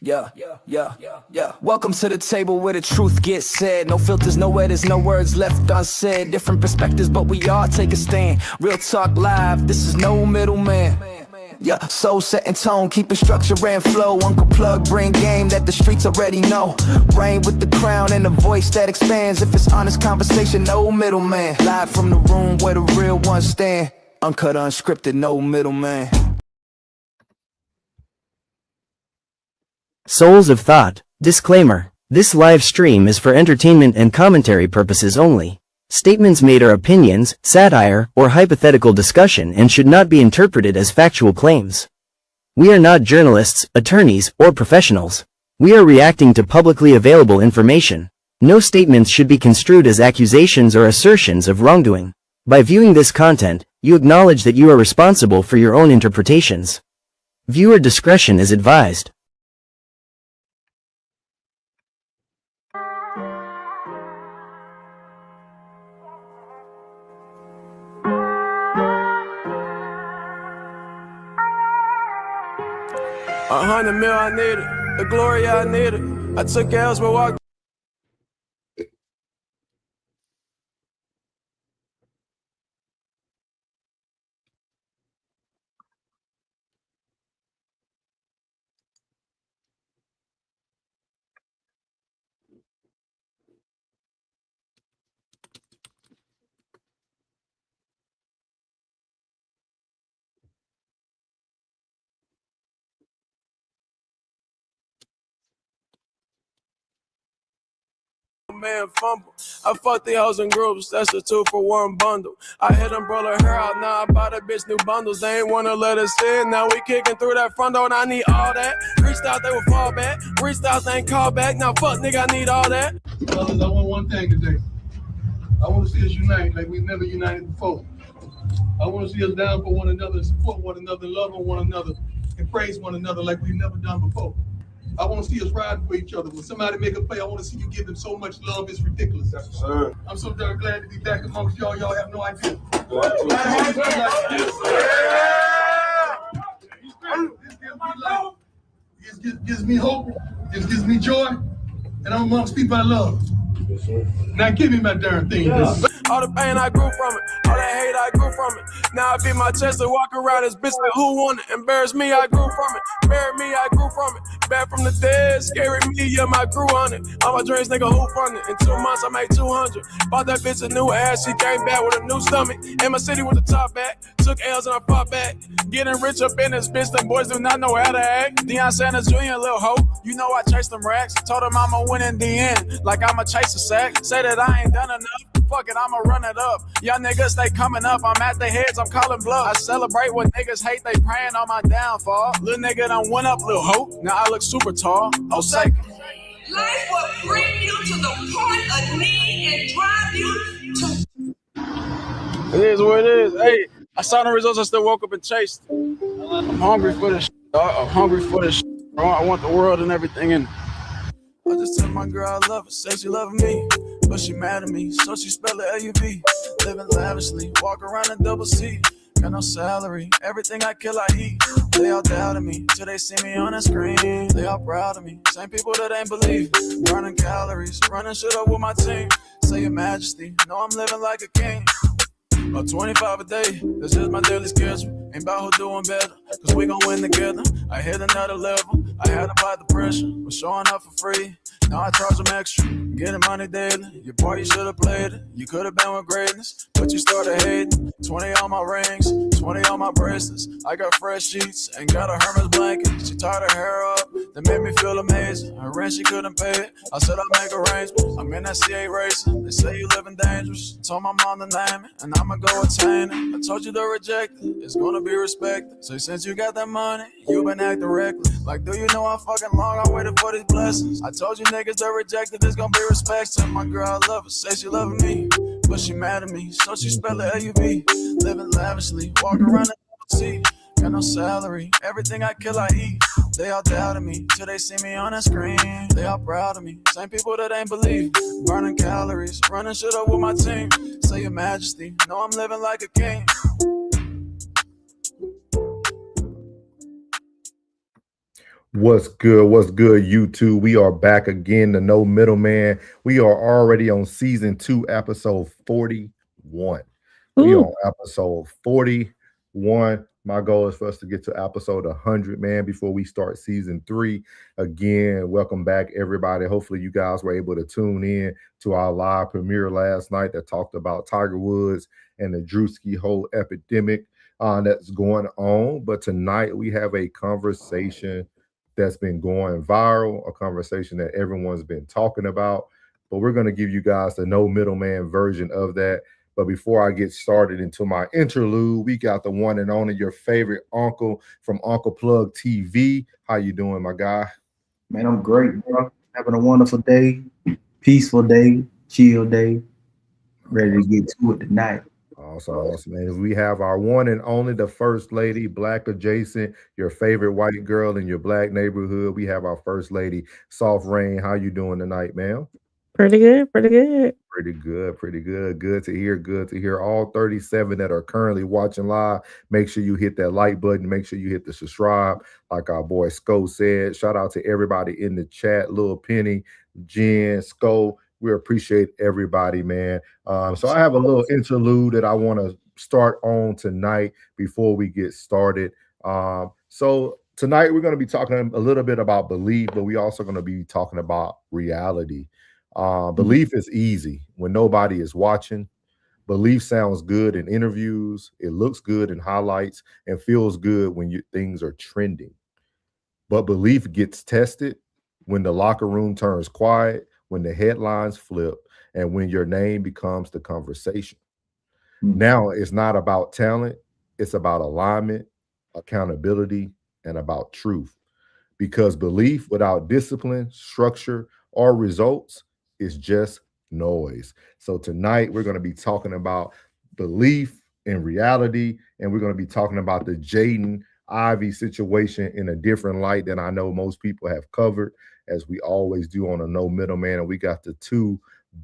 Yeah. Welcome to the table where the truth gets said. No filters, nowhere, there's no words left unsaid. Different perspectives, but we all take a stand. Real talk live, this is no middleman. Yeah, soul setting tone, keeping structure and flow. Uncle Plug, bring game that the streets already know. Reign with the crown and a voice that expands. If it's honest conversation, no middleman. Live from the room where the real ones stand. Uncut, unscripted, no middleman. Souls of Thought. Disclaimer. This live stream is for entertainment and commentary purposes only. Statements made are opinions, satire, or hypothetical discussion and should not be interpreted as factual claims. We are not journalists, attorneys, or professionals. We are reacting to publicly available information. No statements should be construed as accusations or assertions of wrongdoing. By viewing this content, you acknowledge that you are responsible for your own interpretations. Viewer discretion is advised. $100 million, I need it. The glory, I need it. I took L's but walked. Man fumble. I fuck the hoes in groups, that's a 2-for-1 bundle. I hit them, bro, her hair out, now I bought a bitch new bundles. They ain't wanna let us in, now we kicking through that front door and I need all that. Reached out, they would fall back. Reached out, they ain't call back. Now fuck, nigga, I need all that. Fellas, I want one thing today. I want to see us unite like we've never united before. I want to see us down for one another, support one another, love on one another, and praise one another like we've never done before. I want to see us riding for each other. When somebody make a play, I want to see you give them so much love, it's ridiculous. Yes, sir. I'm so darn glad to be back amongst y'all. Y'all have no idea. It gives me hope. It gives me joy. And I'm amongst people I love. Yes, sir. Now give me my darn thing. Yeah. All the pain I grew from it, all that hate I grew from it. Now I beat my chest and walk around this bitch like who want it? Embarrass me, I grew from it. Bury me, I grew from it. Back from the dead, scary me, yeah, my crew on it. All my dreams, nigga, who funded? In 2 months, I made 200. Bought that bitch a new ass, she came back with a new stomach. In my city with the top back, took L's and I fought back. Getting rich up in this bitch, them boys do not know how to act. Deion Sanders Jr., little hoe, you know I chased them racks. Told him I'ma win in the end, like I'ma chase a sack. Say that I ain't done enough, fuck it, I'ma run it up. Y'all niggas, they coming up, I'm at their heads, I'm calling bluff. I celebrate what niggas hate, they praying on my downfall. Little nigga done went up, little hoe, now I look super tall. Oh, say. Life will bring you to the point of need and drive you to. It is what it is. Hey, I saw the results, I still woke up and chased. I'm hungry for this shit, dog. I'm hungry for this shit, bro. I want the world and everything in it. I just tell my girl I love her, say she loving me, but she mad at me, so she spell it L-U-V. Living lavishly, walk around in double C. Got no salary, everything I kill I eat. They all doubted me, till they see me on the screen. They all proud of me, same people that ain't believe. Burning calories, running shit up with my team. Say your majesty, know I'm living like a king. About 25 a day, that's just my daily schedule. Ain't about who doing better, cause we gon' win together. I hit another level, I had to fight the pressure. Was showing up for free, now I charge them extra. Getting money daily, your part you should've played it. You could've been with greatness, but you started hating. 20 on my rings, 20 on my bracelets. I got fresh sheets, and got a Hermes blanket. She tied her hair up, that made me feel amazing. Her rent, she couldn't pay it, I said I'll make arrangements. I'm in that C8 racing, they say you living dangerous. Told my mom to name it, and I'ma go attain it. I told you to reject it, it's gonna be respected. So since you got that money, you been acting reckless. Like, do you know how fucking long I waited for these blessings? I told you niggas that rejected, it's gonna be respect. Tell my girl I love her, say she loving me, but she mad at me, so she spell it L-U-V. Living lavishly, walk around in C. Got no salary, everything I kill I eat. They all doubted me, till they see me on the screen. They all proud of me, same people that ain't believe. Burning calories, running shit up with my team. Say your majesty, know I'm living like a king. What's good? What's good, YouTube? We are back again, the No Middleman. We are already on season 2, episode 41. We Ooh, on episode 41. My goal is for us to get to episode 100, man, before we start season 3. Again, welcome back, everybody. Hopefully, you guys were able to tune in to our live premiere last night that talked about Tiger Woods and the Drewski whole epidemic that's going on. But tonight, we have a conversation that's been going viral, a conversation that everyone's been talking about. But we're going to give you guys the no middleman version of that. But before I get started into my interlude, we got the one and only your favorite uncle from Uncle Plug TV. How you doing, my guy? Man, I'm great, bro. Having a wonderful day, peaceful day, chill day. Ready to get to it tonight. Awesome. And we have our one and only, the first lady, Black adjacent, your favorite white girl in your Black neighborhood. We have our first lady, Soft Rain. How you doing tonight, ma'am? pretty good, pretty good. Pretty good, pretty good. Good to hear. Good to hear. All 37 that are currently watching live, make sure you hit that like button. Make sure you hit the subscribe, like our boy Sco said. Shout out to everybody in the chat, Lil Penny, Jen, Sco. We appreciate everybody, man. So I have a little interlude that I want to start on tonight before we get started. So tonight we're going to be talking a little bit about belief, but we also going to be talking about reality. Belief is easy when nobody is watching. Belief sounds good in interviews. It looks good in highlights and feels good when things are trending. But belief gets tested when the locker room turns quiet, when the headlines flip, and when your name becomes the conversation. Now it's not about talent. It's about alignment, accountability, and about truth. Because belief without discipline, structure, or results is just noise. So tonight we're going to be talking about belief in reality, and we're going to be talking about the Jaden Ivey situation in a different light than I know most people have covered, as we always do on a No Middleman. And we got the two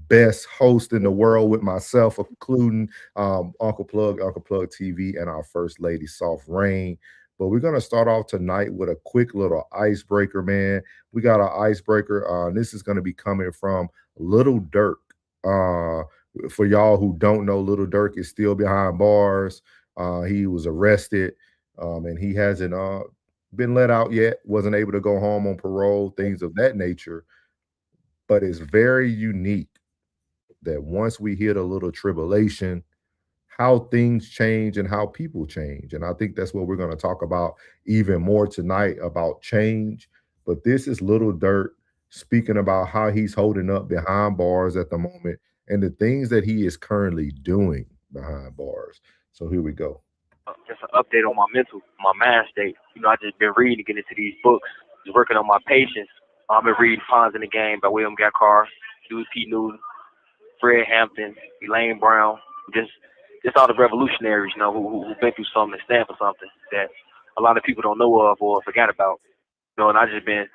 best hosts in the world with myself, including Uncle Plug TV, and our first lady, Soft Rain. But we're going to start off tonight with a quick little icebreaker, man. We got our icebreaker. This is going to be coming from Lil Durk. For y'all who don't know, Lil Durk is still behind bars. He was arrested, and he hasn't been let out yet. Wasn't able to go home on parole, things of that nature. But it's very unique that once we hit a little tribulation, how things change and how people change. And I think that's what we're going to talk about even more tonight, about change. But this is Lil Durk speaking about how he's holding up behind bars at the moment and the things that he is currently doing behind bars. So here we go. Just an update on my mental, my mind state. I just been reading to get into these books, just working on my patience. I've been reading Pawns in the Game by William Gacar, Dewey P. Newton, Fred Hampton, Elaine Brown, just all the revolutionaries, who've been through something and stand for something that a lot of people don't know of or forgot about. And I just been,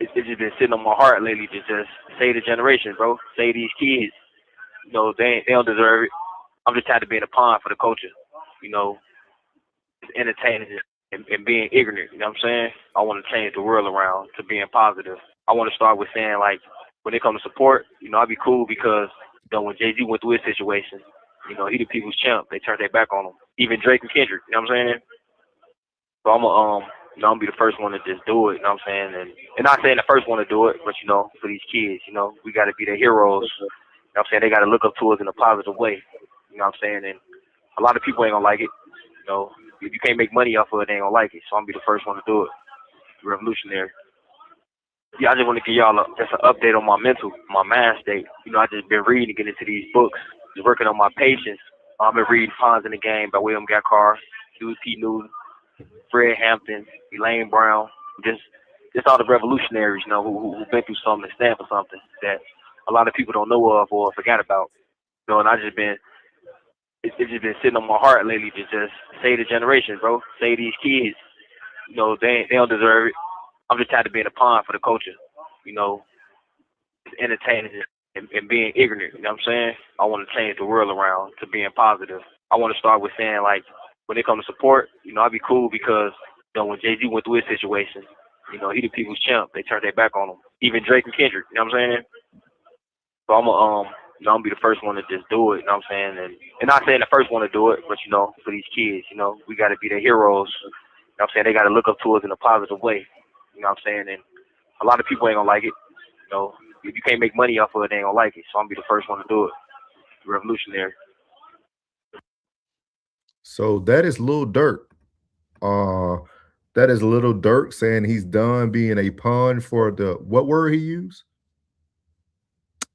it's just been sitting on my heart lately to just say the generation, bro, say these kids, they don't deserve it. I'm just tired of being a pawn for the culture, entertaining and being ignorant. You know what I'm saying? I want to change the world around to being positive. I want to start with saying, like, when it comes to support, I'd be cool because, when Jay-Z went through his situation, he the people's champ. They turned their back on him. Even Drake and Kendrick, you know what I'm saying? So I'm gonna be the first one to just do it, you know what I'm saying? And not saying the first one to do it, but for these kids, we gotta be their heroes. You know what I'm saying? They gotta look up to us in a positive way. You know what I'm saying? And a lot of people ain't gonna like it. If you can't make money off of it, they ain't gonna like it. So I'm gonna be the first one to do it. Revolutionary. Yeah, I just want to give y'all just an update on my mental, my mind state. I just been reading to get into these books, just working on my patience. I've been reading Pawns in the Game by William Gacar, Dewey P. Newton, Fred Hampton, Elaine Brown, just all the revolutionaries, who've been through something and stand for something that a lot of people don't know of or forgot about. And I just been, it's just been sitting on my heart lately to just say the generation, bro, say these kids, they don't deserve it. I'm just tired of being a pawn for the culture, entertaining and being ignorant. You know what I'm saying? I want to change the world around to being positive. I want to start with saying, like, when it comes to support, I'd be cool because, when Jay-Z went through his situation, You know, he the people's champ. They turned their back on him. Even Drake and Kendrick. You know what I'm saying? So I'm gonna be the first one to just do it. You know what I'm saying? And not saying the first one to do it, but you know, for these kids, you know, we got to be their heroes. You know what I'm saying? They got to look up to us in a positive way. You know what I'm saying? And a lot of people ain't gonna like it. You know, if you can't make money off of it, they ain't gonna like it. So I'm gonna be the first one to do it. Revolutionary. So that is Lil Durk. That is Lil Durk saying he's done being a pawn for the what word he used?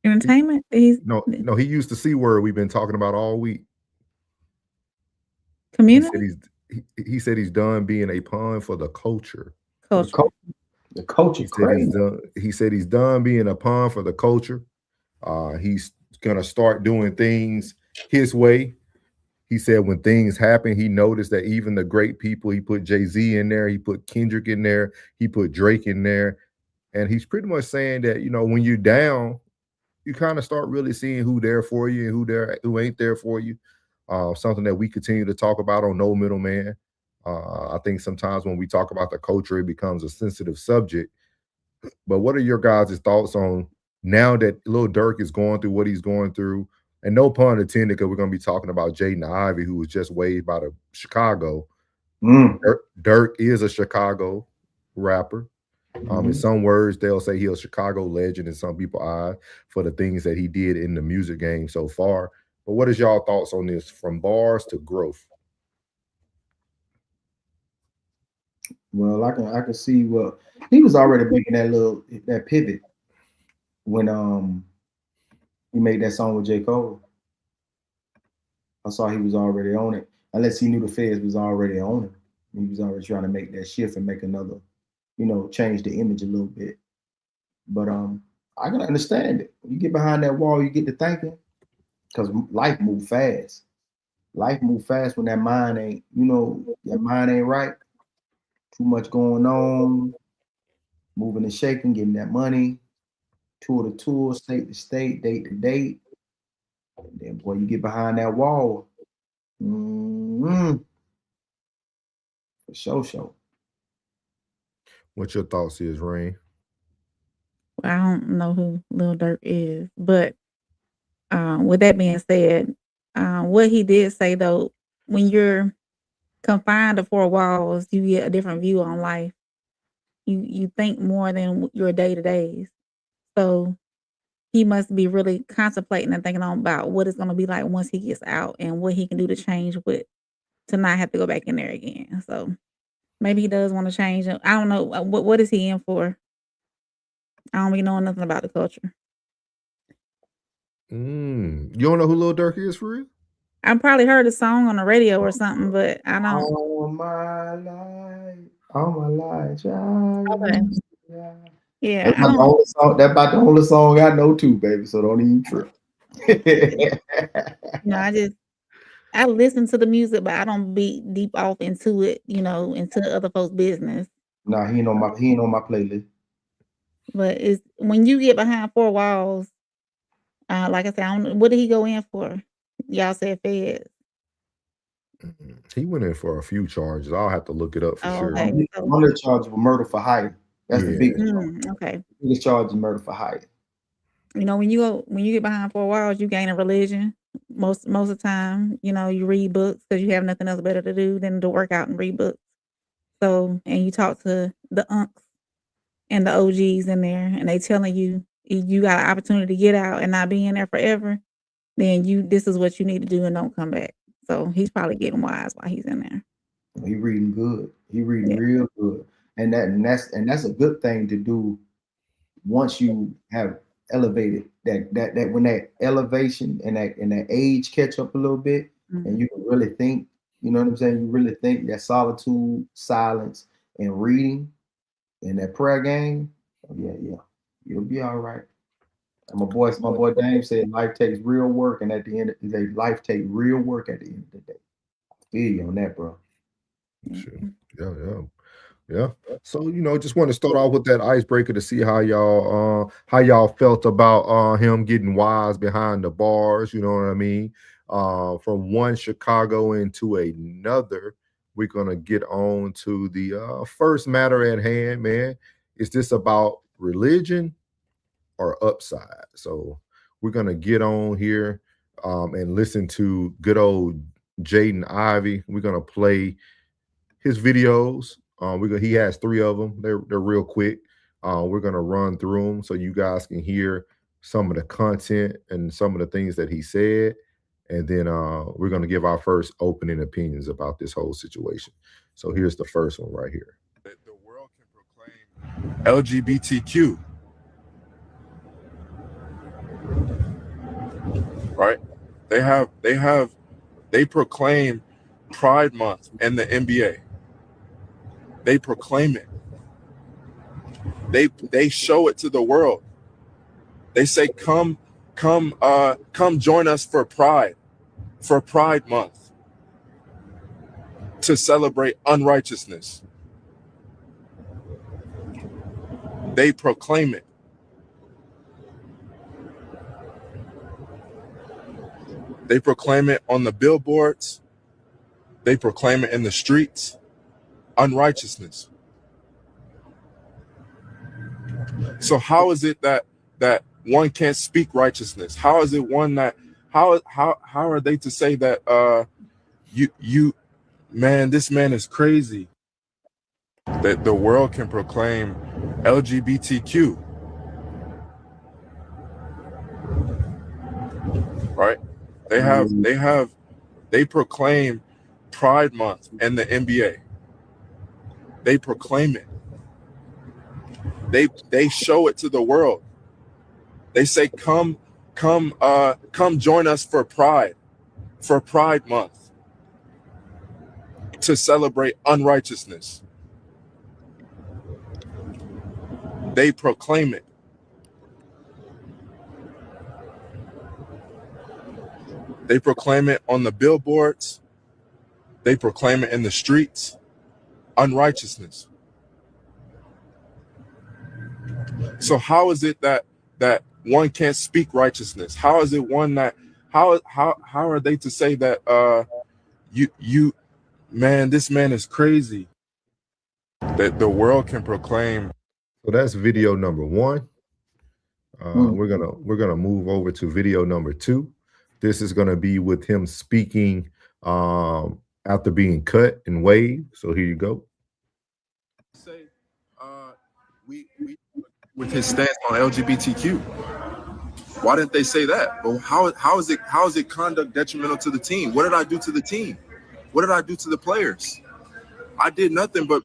Entertainment. No, he used the C word we've been talking about all week. Community. He said he's done being a pawn for the culture. The culture crazy. He said he's done being a pawn for the culture. He's gonna start doing things his way. He said when things happen, he noticed that even the great people, he put Jay-Z in there, he put Kendrick in there, he put Drake in there. And he's pretty much saying that, you know, when you're down, you kind of start really seeing who there for you and who ain't there for you. Something that we continue to talk about on No Middleman. I think sometimes when we talk about the culture, it becomes a sensitive subject. But what are your guys' thoughts on now that Lil Durk is going through what he's going through? And no pun intended, because we're going to be talking about Jaden Ivey, who was just waived by the Chicago. Durk is a Chicago rapper. In some words, they'll say he's a Chicago legend in some people's eyes for the things that he did in the music game so far. But what is y'all thoughts on this, from bars to growth? Well, I can see what he was already making that pivot when he made that song with J. Cole. I saw he was already on it. Unless he knew the feds was already on it. He was already trying to make that shift and make another, you know, change the image a little bit. But I can understand it. When you get behind that wall, you get to thinking, because life move fast. Life move fast when that mind ain't, you know, that mind ain't right. Too much going on, moving and shaking, getting that money, tour to tour, state to state, date to date. And then, boy, you get behind that wall. For sure. What your thoughts is, Rain? I don't know who Lil Durk is, but with that being said, what he did say though, when you're confined to four walls, you get a different view on life. You think more than your day-to-days. So he must be really contemplating and thinking about what it's going to be like once he gets out and what he can do to change to not have to go back in there again. So maybe he does want to change. I don't know. What is he in for? I don't be knowing nothing about the culture. You don't know who Lil Durk is for real? I probably heard a song on the radio or something, but I don't. All my life, Okay. Yeah. That's about the only song I know too, baby. So don't even trip. I listen to the music, but I don't be deep off into it, you know, into other folks' business. Nah, he ain't on my playlist. But it's when you get behind four walls, like I said, what did he go in for? Y'all said feds. He went in for a few charges. I'll have to look it up for sure. Okay. One of the charges was murder for hire. That's the biggest charge. Okay. The biggest charge is murder for hire. You know, when you get behind four walls, you gain a religion. Most of the time, you know, you read books because you have nothing else better to do than to work out and read books. So, and you talk to the unks and the OGs in there, and they telling you got an opportunity to get out and not be in there forever, then this is what you need to do and don't come back. So he's probably getting wise while he's in there. He reading good. He reading real good. And that's a good thing to do once you have elevated that when that elevation and that age catch up a little bit, and you can really think, you know what I'm saying? You really think that solitude, silence, and reading and that prayer game, you'll be all right. And my boy Dame said life takes real work, and at the end of the day, life takes real work at the end of the day. I feel you on that, bro. Sure. Yeah. So, you know, just want to start off with that icebreaker to see how y'all felt about him getting wise behind the bars, you know what I mean? From one Chicago into another. we're gonna get on to the first matter at hand, man. Is this about religion or upside? So we're gonna get on here and listen to good old Jaden Ivey. We're gonna play his videos. He has 3 of them. They're real quick. We're gonna run through them so you guys can hear some of the content and some of the things that he said, and then we're gonna give our first opening opinions about this whole situation. So here's the first one right here. The world can proclaim LGBTQ, right? They proclaim Pride Month and the NBA. They proclaim it. They show it to the world. They say, come join us for Pride Month, to celebrate unrighteousness. They proclaim it. They proclaim it on the billboards. They proclaim it in the streets. Unrighteousness. So how is it that one can't speak righteousness? How is it one that how are they to say that you man, this man is crazy? That the world can proclaim LGBTQ, right? They proclaim Pride Month and the NBA. They proclaim it. They show it to the world. They say, come join us for Pride Month, to celebrate unrighteousness. They proclaim it. They proclaim it on the billboards. They proclaim it in the streets. Unrighteousness. So how is it that one can't speak righteousness? How is it one that how are they to say that you man, this man is crazy? That the world can proclaim. So that's video number 1. We're gonna move over to video number 2. This is gonna be with him speaking after being cut and waved. So here you go. Say we with his stance on LGBTQ. Why didn't they say that? Well, how is it conduct detrimental to the team? What did I do to the team? What did I do to the players? I did nothing but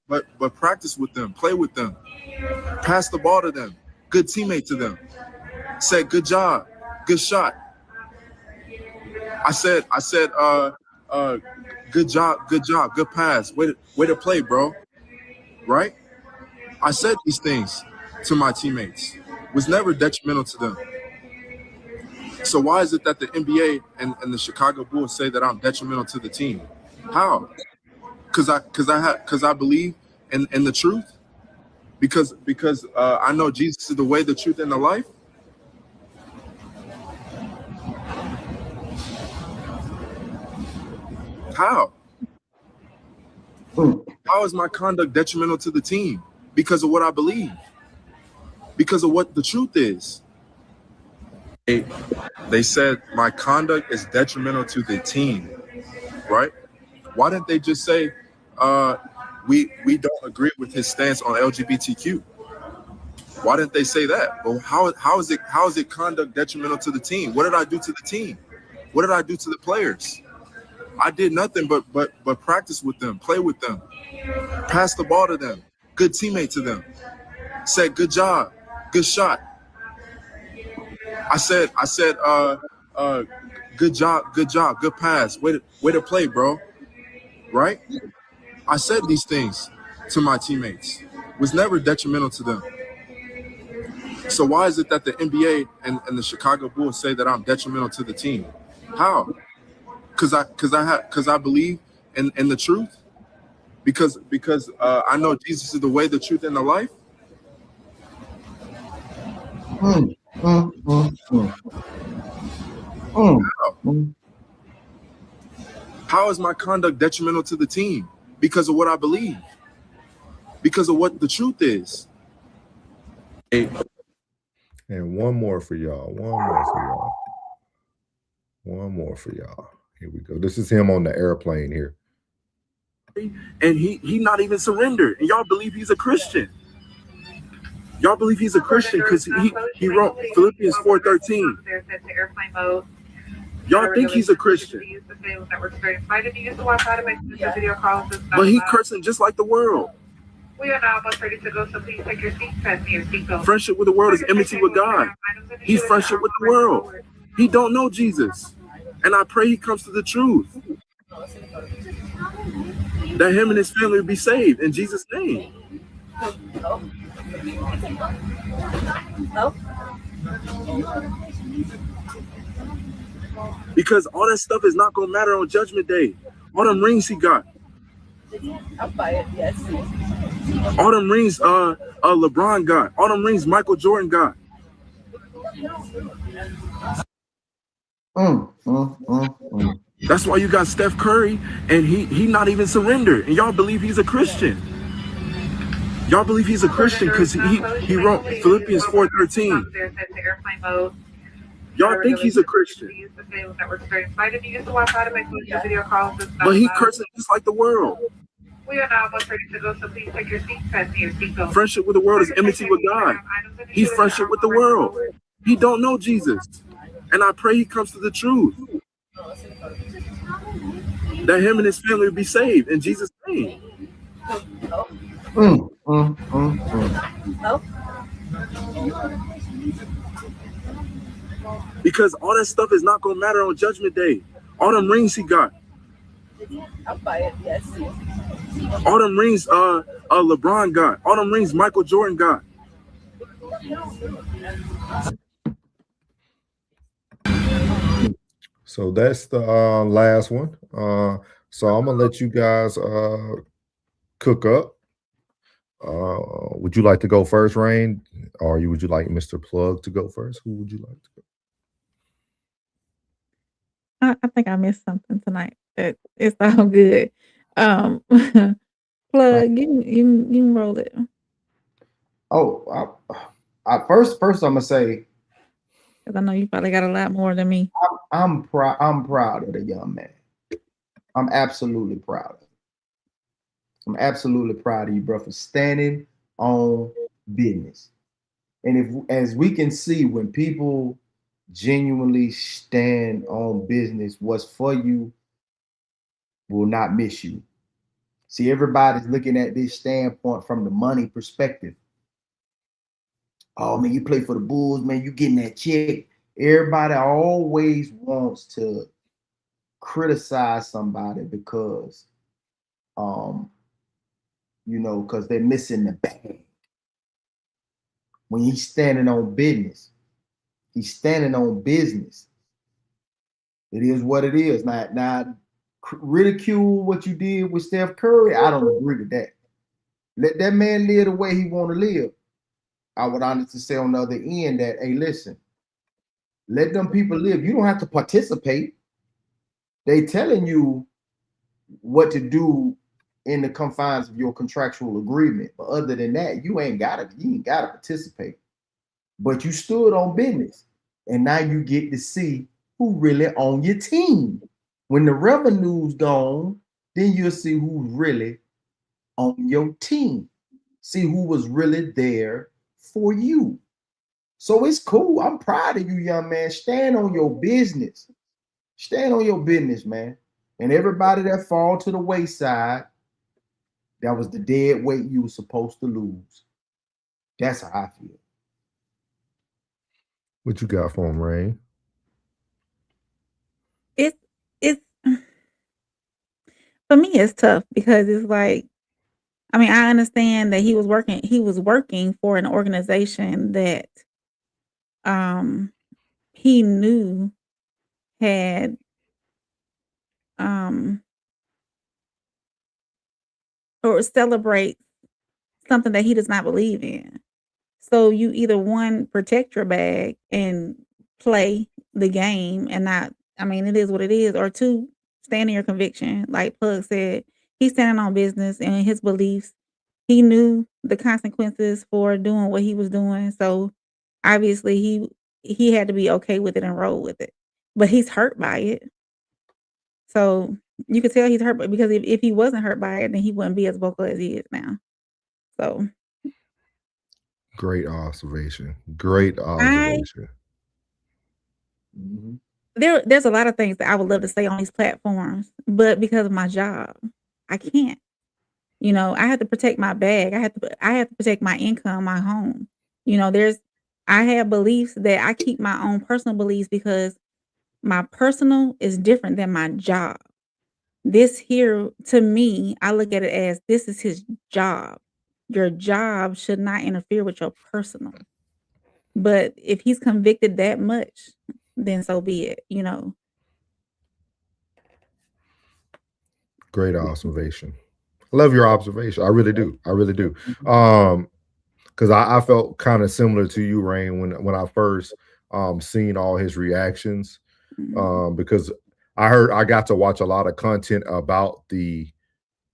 practice with them, play with them, pass the ball to them, good teammate to them. Said good job, good shot. I said good job, good pass. Way to play, bro. Right? I said these things to my teammates. Was never detrimental to them. So why is it that the NBA and the Chicago Bulls say that I'm detrimental to the team? How? Because I believe in the truth. Because I know Jesus is the way, the truth, and the life. How? How is my conduct detrimental to the team? Because of what I believe. Because of what the truth is. They said my conduct is detrimental to the team, right? Why didn't they just say we don't agree with his stance on LGBTQ? Why didn't they say that? Well, how is it conduct detrimental to the team? What did I do to the team? What did I do to the players? I did nothing but practice with them, play with them, pass the ball to them, good teammate to them. Said good job, good shot. I said good job, good pass. Way to play, bro. Right? I said these things to my teammates. Was never detrimental to them. So why is it that the NBA and the Chicago Bulls say that I'm detrimental to the team? How? Because I believe in the truth. Because I know Jesus is the way, the truth, and the life. How is my conduct detrimental to the team? because of what I believe, because of what the truth is. Hey, And one more for y'all. One more for y'all. One more for y'all. Here we go. This is him on the airplane here. and he not even surrendered, and y'all believe he's a Christian. Y'all believe he's a Christian because he wrote Philippians 4:13. Y'all think he's a Christian, but he cursing just like the world. We are now almost ready to go, so please take your seats, fasten your seatbelt. Friendship with the world is enmity with God. He's friendship with the world. He don't know Jesus, and I pray he comes to the truth, that him and his family will be saved in Jesus' name. Because all that stuff is not gonna matter on Judgment Day. All them rings he got. All them rings LeBron got. All them rings Michael Jordan got. That's why you got Steph Curry, and he not even surrendered, and y'all believe he's a Christian. Y'all believe he's a Christian because he wrote Philippians 4:13. Y'all think he's a Christian, but he cursing just like the world. We are now almost ready to go, so please take your seats, fasten your seatbelt. Friendship with the world is enmity with God. He's friendship with the world. He don't know Jesus, and I pray he comes to the truth, that him and his family will be saved in Jesus' name. Because all that stuff is not gonna matter on Judgment Day. All them rings he got. All them rings LeBron got. All them rings Michael Jordan got. So that's the last one. So I'm gonna let you guys cook up. Would you like to go first, Rain, or would you like Mr. Plug to go first? Who would you like to go? I think I missed something tonight. It's all good. Plug, you can roll it. Oh, first I'm gonna say, because I know you probably got a lot more than me. I'm proud of the young man. I'm absolutely proud of him. I'm absolutely proud of you, bro, for standing on business. And as we can see, when people genuinely stand on business, what's for you will not miss you. See, everybody's looking at this standpoint from the money perspective. Oh man, you play for the Bulls, man, you getting that check. Everybody always wants to criticize somebody because because they're missing the bag. When he's standing on business, he's standing on business. It is what it is. Now ridicule what you did with Steph Curry, I don't agree with that. Let that man live the way he want to live. I would honestly say on the other end that, hey, listen, let them people live. You don't have to participate. They telling you what to do in the confines of your contractual agreement. But other than that, you ain't gotta participate. But you stood on business. And now you get to see who really on your team. When the revenue's gone, then you'll see who's really on your team. See who was really there for you. So it's cool. I'm proud of you, young man. Stand on your business. Stand on your business, man. And everybody that fall to the wayside, that was the dead weight you were supposed to lose. That's how I feel. What you got for him, Rain? It's for me, it's tough because it's like, I mean, I understand that he was working for an organization that he knew had or celebrate something that he does not believe in. So you either one, protect your bag and play the game and not, I mean, it is what it is, or two, stand in your conviction. Like Plug said, he's standing on business and his beliefs. He knew the consequences for doing what he was doing, so obviously he had to be okay with it and roll with it. But he's hurt by it. So you could tell he's hurt because if he wasn't hurt by it, then he wouldn't be as vocal as he is now. So Great observation. Great I observation. there's a lot of things that I would love to say on these platforms, but because of my job, I can't. You know, I have to protect my bag. I have to protect my income, my home. You know, I have beliefs that I keep my own personal beliefs because my personal is different than my job. This here, to me, I look at it as this is his job. Your job should not interfere with your personal. But if he's convicted that much, then so be it, you know. Great observation. I love your observation. I really do. I really do. Because I felt kind of similar to you, Rain, when I first seen all his reactions. Because I got to watch a lot of content about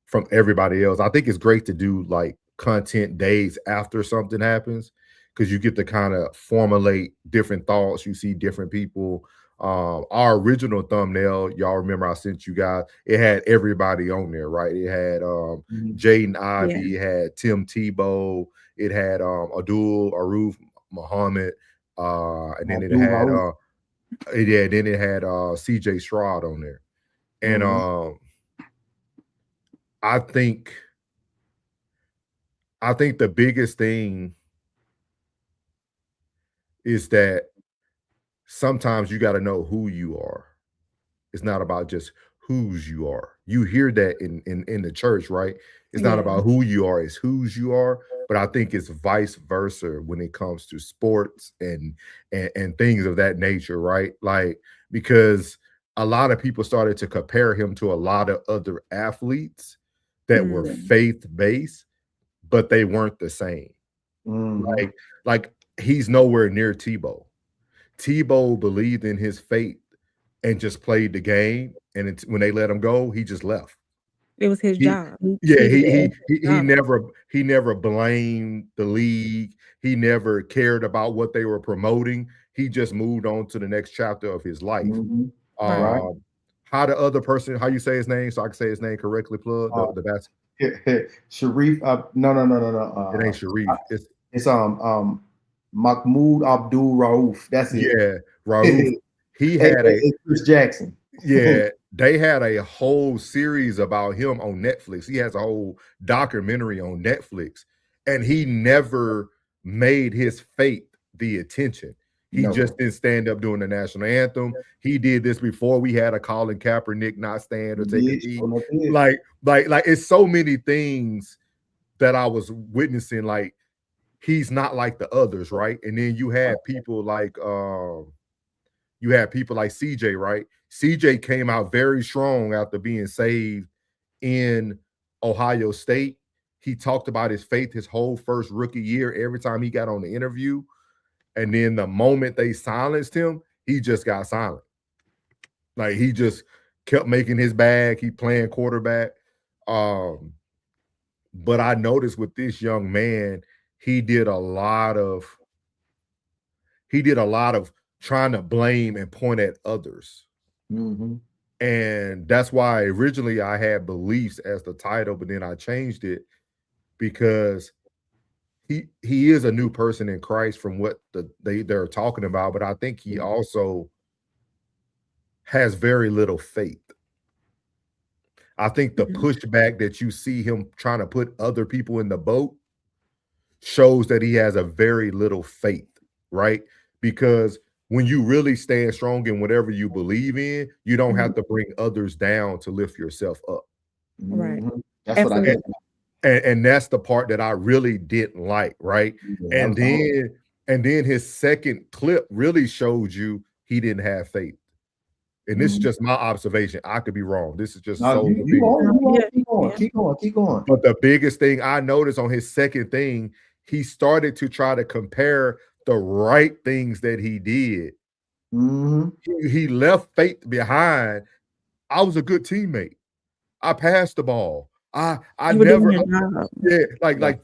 from everybody else. I think it's great to do like content days after something happens because you get to kind of formulate different thoughts. You see different people. Our original thumbnail, y'all remember I sent you guys, it had everybody on there, right? It had Jaden Ivey, it had Tim Tebow, it had Abdul Aruf Muhammad, and then it had CJ Stroud on there. And I think the biggest thing is that sometimes you got to know who you are. It's not about just whose you are. You hear that in the church, right? It's not about who you are, it's whose you are. But I think it's vice versa when it comes to sports and things of that nature, right? Like, because a lot of people started to compare him to a lot of other athletes that were faith-based, but they weren't the same. Like he's nowhere near Tebow. Tebow believed in his faith and just played the game. And when they let him go, he just left. It was his job. He never blamed the league. He never cared about what they were promoting. He just moved on to the next chapter of his life. How the other person, how you say his name, so I can say his name correctly, plug the best. Sharif, no. It ain't Sharif. It's Mahmoud Abdul Rauf. That's it. Yeah, Rauf. He had Chris Jackson. Yeah, they had a whole series about him on Netflix. He has a whole documentary on Netflix, and he never made his faith the attention. He just didn't stand up during the national anthem. He did this before we had a Colin Kaepernick not stand or take a knee. Like it's so many things that I was witnessing. Like he's not like the others, right? And then you had people like CJ, right? CJ came out very strong after being saved in Ohio State. He talked about his faith his whole first rookie year every time he got on the interview. And then the moment they silenced him, he just got silent. Like he just kept making his bag. He playing quarterback. But I noticed with this young man, he did a lot of trying to blame and point at others. And that's why originally I had beliefs as the title, but then I changed it because he is a new person in Christ from what they're talking about, but I think he also has very little faith. I think the pushback that you see him trying to put other people in the boat shows that he has a very little faith, right? Because when you really stand strong in whatever you believe in, you don't have to bring others down to lift yourself up. Right. That's what I did. And that's the part that I really didn't like, right? And then his second clip really showed you he didn't have faith. And this is just my observation. I could be wrong. This is just keep going. But the biggest thing I noticed on his second thing, he started to try to compare the right things that he did. He left faith behind. I was a good teammate. I passed the ball. I You were doing never your job. yeah, Right. like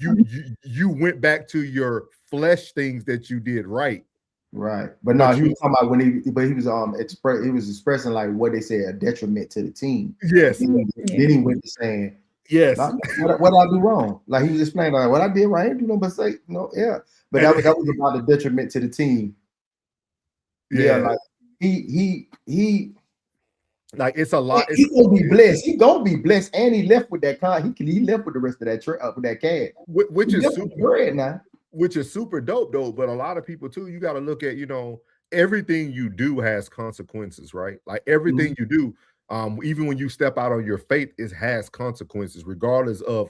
you went back to your flesh things that you did right. Right. But no, But he you was talking about when he was he was expressing like what they said a detriment to the team. yes, Then he went to saying, yes. "Nah, what I do wrong?" Like he was explaining like what I did right, I ain't do no mistake. No, yeah. But And that was about the detriment to the team. Yeah, yeah, like he like it's a lot. It's he gonna be blessed. He gonna be blessed, and he left with that car. He left with the rest of that with that cash. which He is left super with the bread now. which is super dope though. But a lot of people too, you got to look at, everything you do has consequences, right? Like everything you do, even when you step out on your faith, it has consequences, regardless of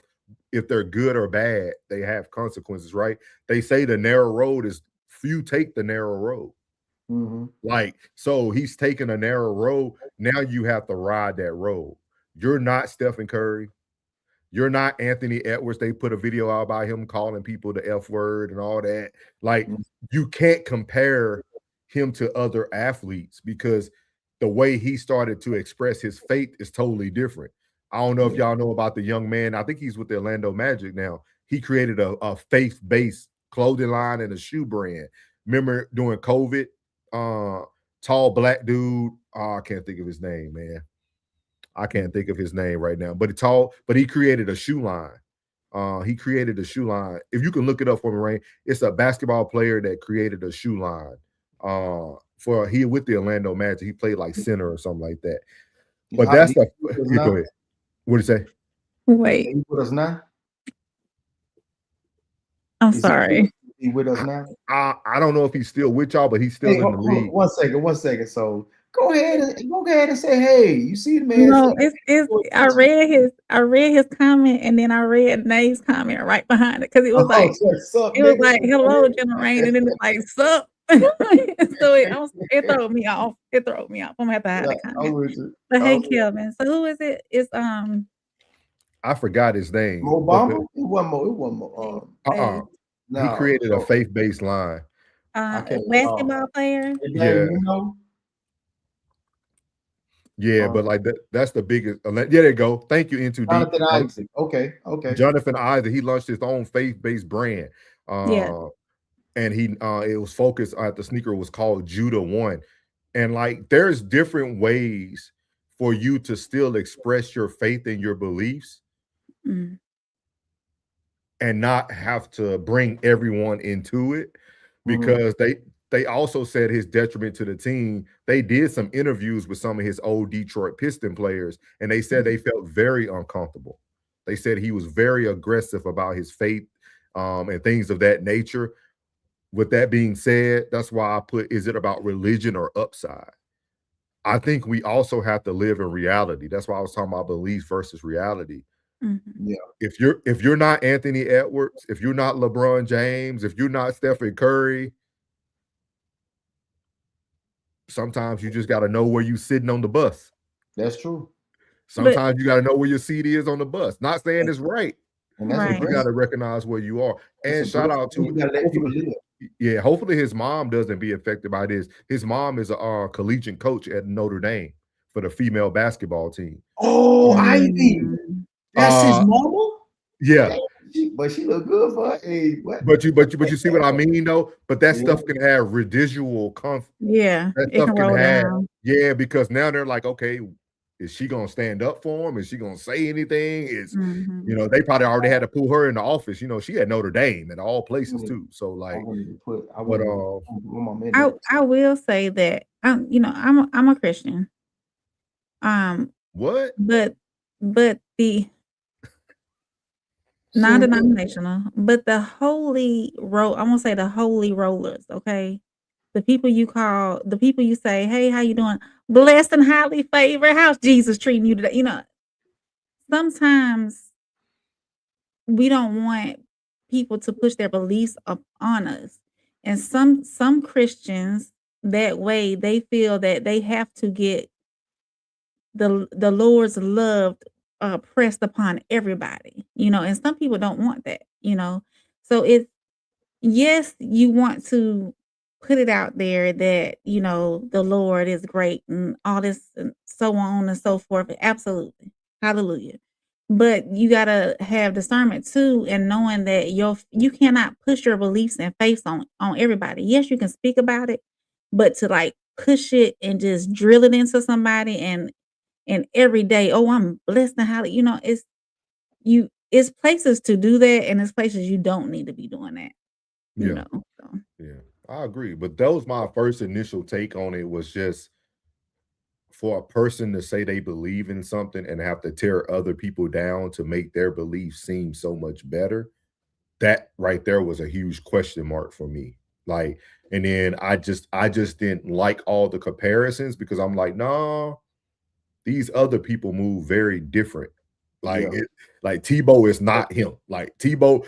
if they're good or bad. They have consequences, right? They say the narrow road is few take the narrow road. Like, so he's taking a narrow road. Now you have to ride that road. You're not Stephen Curry. You're not Anthony Edwards. They put a video out about him calling people the F word and all that. Like, you can't compare him to other athletes because the way he started to express his faith is totally different. I don't know if y'all know about the young man. I think he's with the Orlando Magic now. He created a faith-based clothing line and a shoe brand. Remember during COVID, tall black dude. Oh, I can't think of his name, man. I can't think of his name right now, but he created a shoe line. He created a shoe line. If you can look it up for me, Rain, it's a basketball player that created a shoe line. He with the Orlando Magic. He played like center or something like that. But that's the go ahead. What did you say? Wait, He with us now? I'm Is sorry. he with us now? I don't know if he's still with y'all, but he's still in the league. 1 second, 1 second. So go ahead and say, hey, you see the man? No, it's I read his comment and then I read Nate's comment right behind it because it was like hello, General Rain, and then it's like sup. So it threw me off. It threw me off. I'm gonna have to hide the comment. But hey, Kelvin. So who is it? It's I forgot his name. Obama? It wasn't more. He created a faith-based line. basketball player. Yeah. Yeah, but like that's the biggest. Yeah, there you go. Thank you, Into Deep. Jonathan Isaac. Okay. Jonathan Isaac. He launched his own faith-based brand. Yeah. And it was focused at the sneaker was called Judah One. And like there's different ways for you to still express your faith and your beliefs and not have to bring everyone into it, because they also said his detriment to the team. They did some interviews with some of his old Detroit Piston players, and they said they felt very uncomfortable. They said he was very aggressive about his faith and things of that nature. With that being said, that's why I put, is it about religion or upside? I think we also have to live in reality. That's why I was talking about belief versus reality. Yeah. If you're not Anthony Edwards, if you're not LeBron James, if you're not Stephen Curry, sometimes you just got to know where you're sitting on the bus. That's true. Sometimes you got to know where your seat is on the bus. Not saying it's right. And that's you got to recognize where you are. And shout out to hopefully his mom doesn't be affected by this. His mom is a collegiate coach at Notre Dame for the female basketball team. Oh, Ivy. That's his mama? Yeah. But she look good for her age. But you see what I mean though? But that stuff can have residual conflict. Yeah. That stuff can have, yeah, because now they're like, okay, is she gonna stand up for him? Is she gonna say anything? They probably already had to pull her in the office. She had Notre Dame and all places too. So like, I will say that I'm a Christian. What? But the non-denominational, but the holy roll. I'm gonna say the holy rollers. Okay, the people you say, hey, how you doing? Blessed and highly favored. How's Jesus treating you today? Sometimes we don't want people to push their beliefs up on us, and some Christians that way they feel that they have to get the Lord's love pressed upon everybody, and some people don't want that, so it's, yes, you want to put it out there that the Lord is great and all this and so on and so forth. Absolutely, hallelujah. But you gotta have discernment too, and knowing that you cannot push your beliefs and faiths on everybody. Yes, you can speak about it, but to like push it and just drill it into somebody and every day, oh, I'm blessed and highly, it's places to do that, and it's places you don't need to be doing that. Yeah. So. Yeah, I agree. But that was my first initial take on it, was just for a person to say they believe in something and have to tear other people down to make their beliefs seem so much better. That right there was a huge question mark for me. Like, and then I just didn't like all the comparisons, because I'm like, no, these other people move very different. Like Yeah. like Tebow is not him. Like Tebow,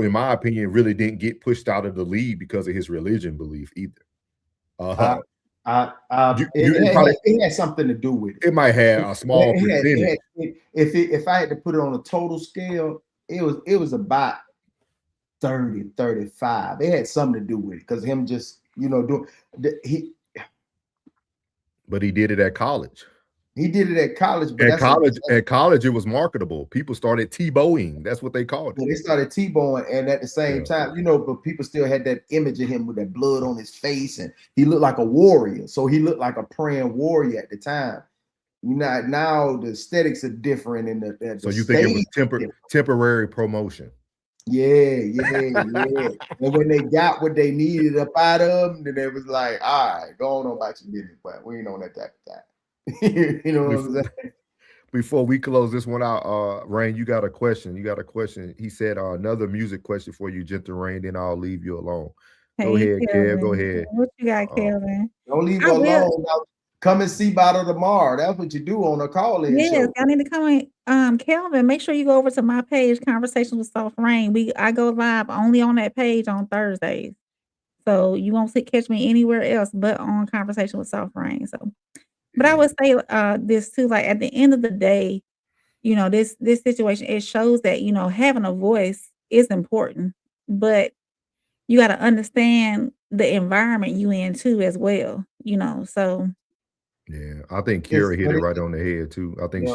in my opinion, really didn't get pushed out of the league because of his religion belief either. I, You probably, it had something to do with it. it might have a small percentage. If I had to put it on a total scale, it was about 30, 35. It had something to do with it, because him just doing But he did it at college. he did it at college, but At college, it was marketable. People started Tebowing. That's what they called it. they started T-bowing, and at the same time, but people still had that image of him with that blood on his face, and he looked like a warrior. So he looked like a praying warrior at the time. Now the aesthetics are different, and So you think it was temporary promotion? Yeah. And when they got what they needed up out of them, then it was like, all right, go on about your business, but we ain't on that type of time. You know what I'm saying? Before we close this one out, Rain, you got a question. He said another music question for you, Gentle Rain, then I'll leave you alone. Go ahead, Kev. Go ahead. What you got, Kelvin? Don't leave her alone. Now, come and see Bottle tomorrow. That's what you do on a call-in show. Yes, I need to come in. Kelvin, make sure you go over to my page, Conversations with Soft Rain. I go live only on that page on Thursdays. So you won't catch me anywhere else but on Conversation with Soft Rain. So, but I would say this too, like at the end of the day, this situation, it shows that, having a voice is important, but you got to understand the environment you in too as well, so. Yeah, I think Kira hit it right on the head too. I think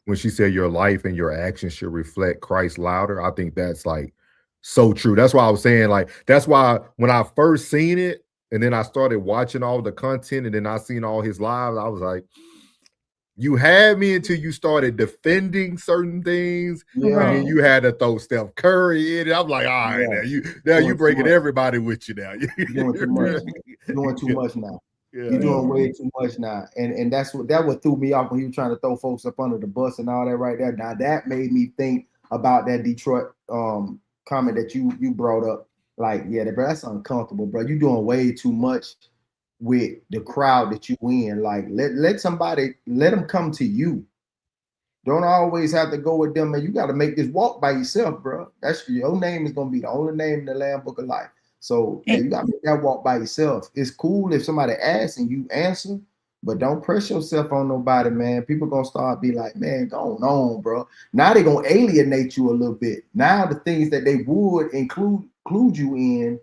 when she said your life and your actions should reflect Christ louder, I think that's like so true. That's why I was saying, like, that's why when I first seen it and then I started watching all the content and then I seen all his lives, I was like, you had me until you started defending certain things. Yeah. And then you had to throw Steph Curry in it. I'm like, all right, now you breaking everybody with you now. You're doing too much. You're doing too much now. Yeah. You're doing way too much now. And that what threw me off when he was trying to throw folks up under the bus and all that right there. Now that made me think about that Detroit comment that you brought up. Like, yeah, bro, that's uncomfortable, bro. You're doing way too much with the crowd that you in. Like, let them come to you. Don't always have to go with them, and you got to make this walk by yourself, bro. That's your name is gonna be the only name in the Lamb Book of Life. So you got to make that walk by yourself. It's cool if somebody asks and you answer, but don't press yourself on nobody, man. People gonna start be like, man, go on, bro. Now they're gonna alienate you a little bit. Now the things that they would include you in,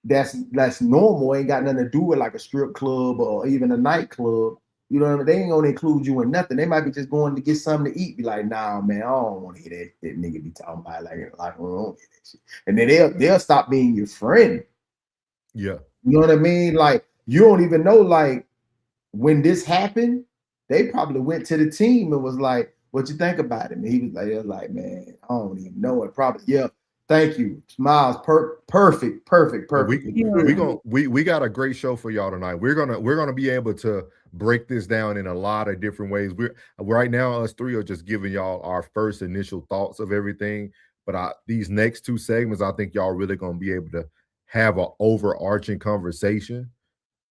that's normal, ain't got nothing to do with like a strip club or even a nightclub. You know what I mean? They ain't gonna include you in nothing. They might be just going to get something to eat. Be like, nah, man, I don't want to hear that nigga be talking about like we don't hear that shit. And then they'll stop being your friend. Yeah. You know what I mean? Like, you don't even know, like, when this happened, they probably went to the team and was like, what you think about it? And he was like, man, I don't even know it. Probably, yeah. Thank you. Smiles, perfect. We got a great show for y'all tonight. We're gonna be able to break this down in a lot of different ways. We're right now, us three are just giving y'all our first initial thoughts of everything. But these next two segments, I think y'all really gonna be able to have an overarching conversation,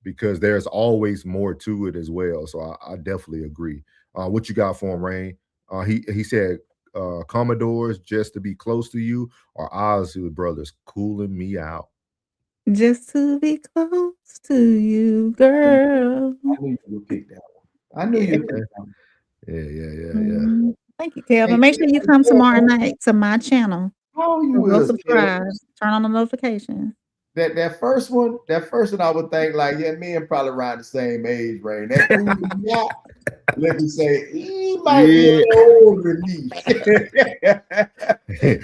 because there's always more to it as well. So I definitely agree. What you got for him, Rain? He said, Commodores just to be close to you, or Ozzy Brothers cooling me out? Just to be close to you, girl. I knew you would pick that one. I knew you would pick that one. Yeah. Thank you, Kelvin. Make sure you come tomorrow night to my channel. Oh, you go will subscribe. Turn on the notifications. that first one, I would think like, yeah, me and probably around the same age range. That cool out, let me say, he might be a little older than me.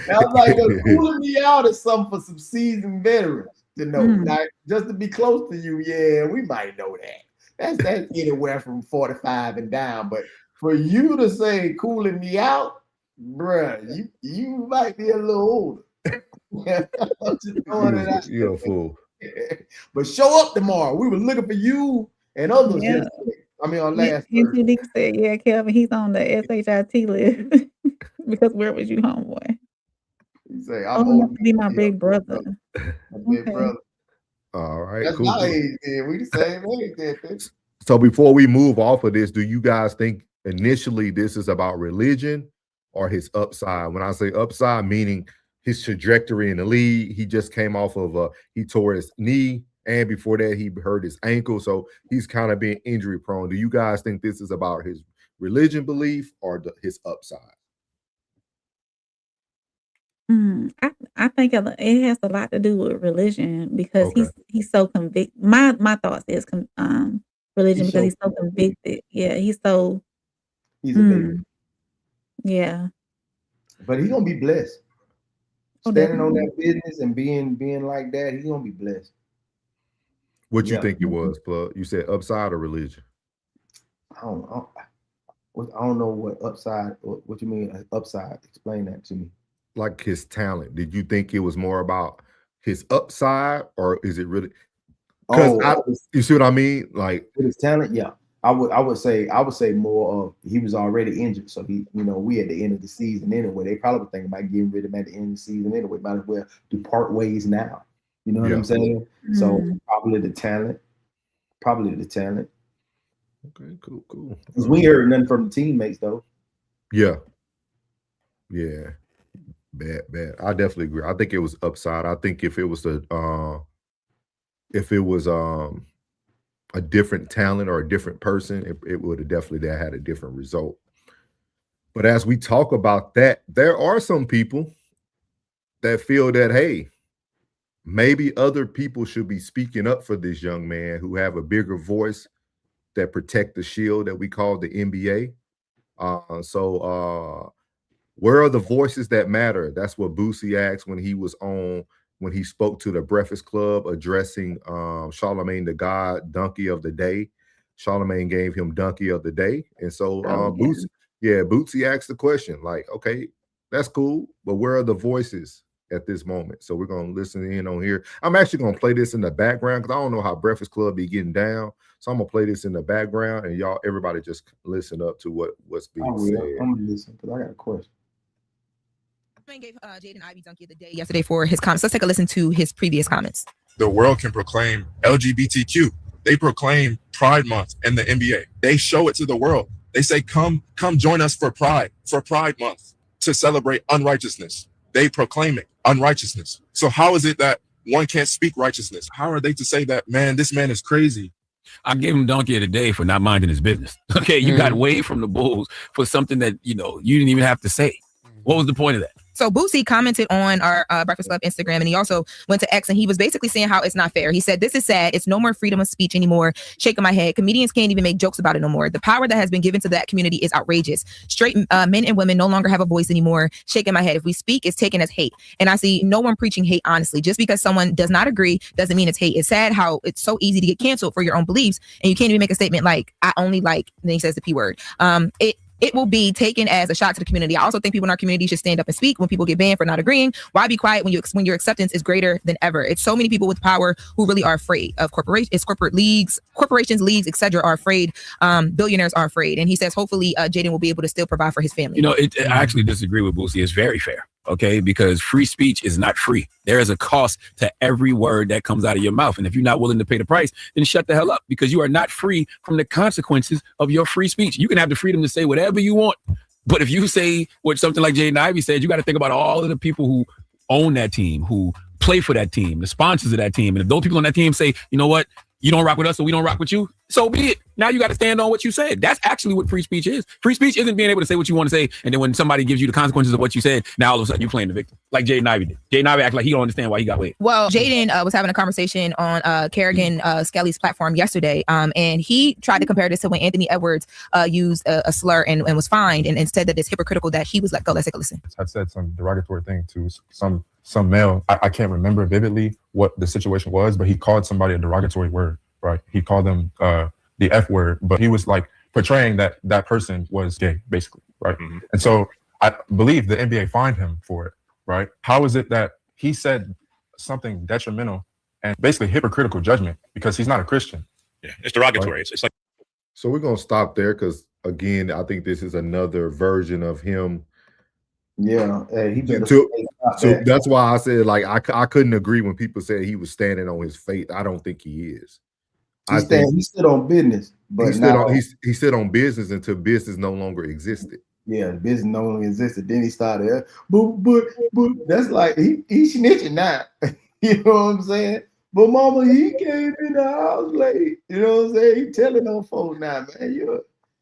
I was like, cooling me out is something for some seasoned veterans to know. Like, just to be close to you, yeah, we might know that. That's anywhere from 45 and down. But for you to say cooling me out, bruh, you might be a little older. I'm just throwing it out. You're a fool. But show up tomorrow. We were looking for you and others. Yeah. I mean, on last And Thursday. Nick said, yeah, Kelvin, he's on the SHIT list. Because where was you, homeboy? He say, I'm old. to be my big brother. My big brother. All right. That's cool. my age, man. We the same age, then. So before we move off of this, do you guys think initially this is about religion or his upside? When I say upside, meaning his trajectory in the league, he just came off of he tore his knee, and before that he hurt his ankle, so he's kind of being injury prone. Do you guys think this is about his religion belief or his upside? I think it has a lot to do with religion because he's so convicted. My thoughts is religion because he's so convicted. Yeah, he's a baby. Yeah, but he's gonna be blessed. Standing on that business and being like that, he's gonna be blessed. What you think it was, Plug? You said upside or religion? I don't know what upside. What you mean upside? Explain that to me. Like his talent. Did you think it was more about his upside, or is it really? You see what I mean? Like with his talent, yeah. I would say more of he was already injured, so we at the end of the season anyway. They probably were thinking about getting rid of him at the end of the season anyway. Might as well do part ways now. You know what I'm saying? So probably the talent. Okay, cool. Because we heard nothing from the teammates though. Yeah. Bad. I definitely agree. I think it was upside. I think if it was a different talent or a different person, it would have definitely had a different result. But as we talk about that, there are some people that feel that, hey, maybe other people should be speaking up for this young man who have a bigger voice that protect the shield that we call the NBA. Where are the voices that matter? That's what Boosie asked when he spoke to the Breakfast Club addressing Charlamagne the God Donkey of the Day. Charlamagne gave him Donkey of the Day. And so Boosie asked the question, like, okay, that's cool, but where are the voices at this moment? So we're going to listen in on here. I'm actually going to play this in the background because I don't know how Breakfast Club be getting down. So I'm going to play this in the background and everybody just listen up to what's being said. I'm going to listen because I got a question. Gave Jaden Ivey Donkey of the Day yesterday for his comments. Let's take a listen to his previous comments. The world can proclaim LGBTQ. They proclaim Pride Month in the NBA. They show it to the world. They say, come join us for Pride Month to celebrate unrighteousness. They proclaim it, unrighteousness. So how is it that one can't speak righteousness? How are they to say that, man, this man is crazy? I gave him Donkey of the Day for not minding his business. Okay, you got away from the Bulls for something that, you didn't even have to say. What was the point of that? So Boosie commented on our Breakfast Club Instagram, and he also went to X, and he was basically saying how it's not fair. He said, "This is sad. It's no more freedom of speech anymore." Shaking my head. Comedians can't even make jokes about it no more. The power that has been given to that community is outrageous. Straight men and women no longer have a voice anymore. Shaking my head. If we speak, it's taken as hate. And I see no one preaching hate, honestly. Just because someone does not agree doesn't mean it's hate. It's sad how it's so easy to get canceled for your own beliefs, and you can't even make a statement like, "I only like," and then he says the P word. It will be taken as a shot to the community. I also think people in our community should stand up and speak when people get banned for not agreeing. Why be quiet when your acceptance is greater than ever? It's so many people with power who really are afraid of corporations, leagues, etc. are afraid. Billionaires are afraid. And he says, hopefully, Jaden will be able to still provide for his family. I actually disagree with Boosie. It's very fair. Okay, because free speech is not free. There is a cost to every word that comes out of your mouth. And if you're not willing to pay the price, then shut the hell up, because you are not free from the consequences of your free speech. You can have the freedom to say whatever you want. But if you say what something like Jaden Ivey said, you got to think about all of the people who own that team, who play for that team, the sponsors of that team. And if those people on that team say, you know what, You don't rock with us, so we don't rock with you. So be it. Now you got to stand on what you said. That's actually what free speech is. Free speech isn't being able to say what you want to say, and then when somebody gives you the consequences of what you said, now all of a sudden you're playing the victim, like Jaden Ivey did. Jaden Ivey acted like he don't understand why he got away. Well, Jaden was having a conversation on Kerrigan Skelly's platform yesterday, and he tried to compare this to when Anthony Edwards used a slur and was fined, and said that it's hypocritical that he was let go. Let's take a listen. Had said some derogatory thing to some male. I can't remember vividly what the situation was, but he called somebody a derogatory word, right? He called them the F word, but he was like portraying that that person was gay, basically, right? Mm-hmm. And so I believe the NBA fined him for it, right? How is it that he said something detrimental and basically hypocritical judgment because he's not a Christian? Yeah, it's derogatory. Right? It's like. So we're gonna stop there because again, I think this is another version of him. Yeah, he better so that's why I said like I couldn't agree when people said he was standing on his faith. I don't think he is. He stood on business, but he stood on business until business no longer existed. Yeah, business no longer existed. Then he started, but that's like he snitching now. You know what I'm saying? But mama, he came in the house late. You know what I'm saying? He telling on folks now, man.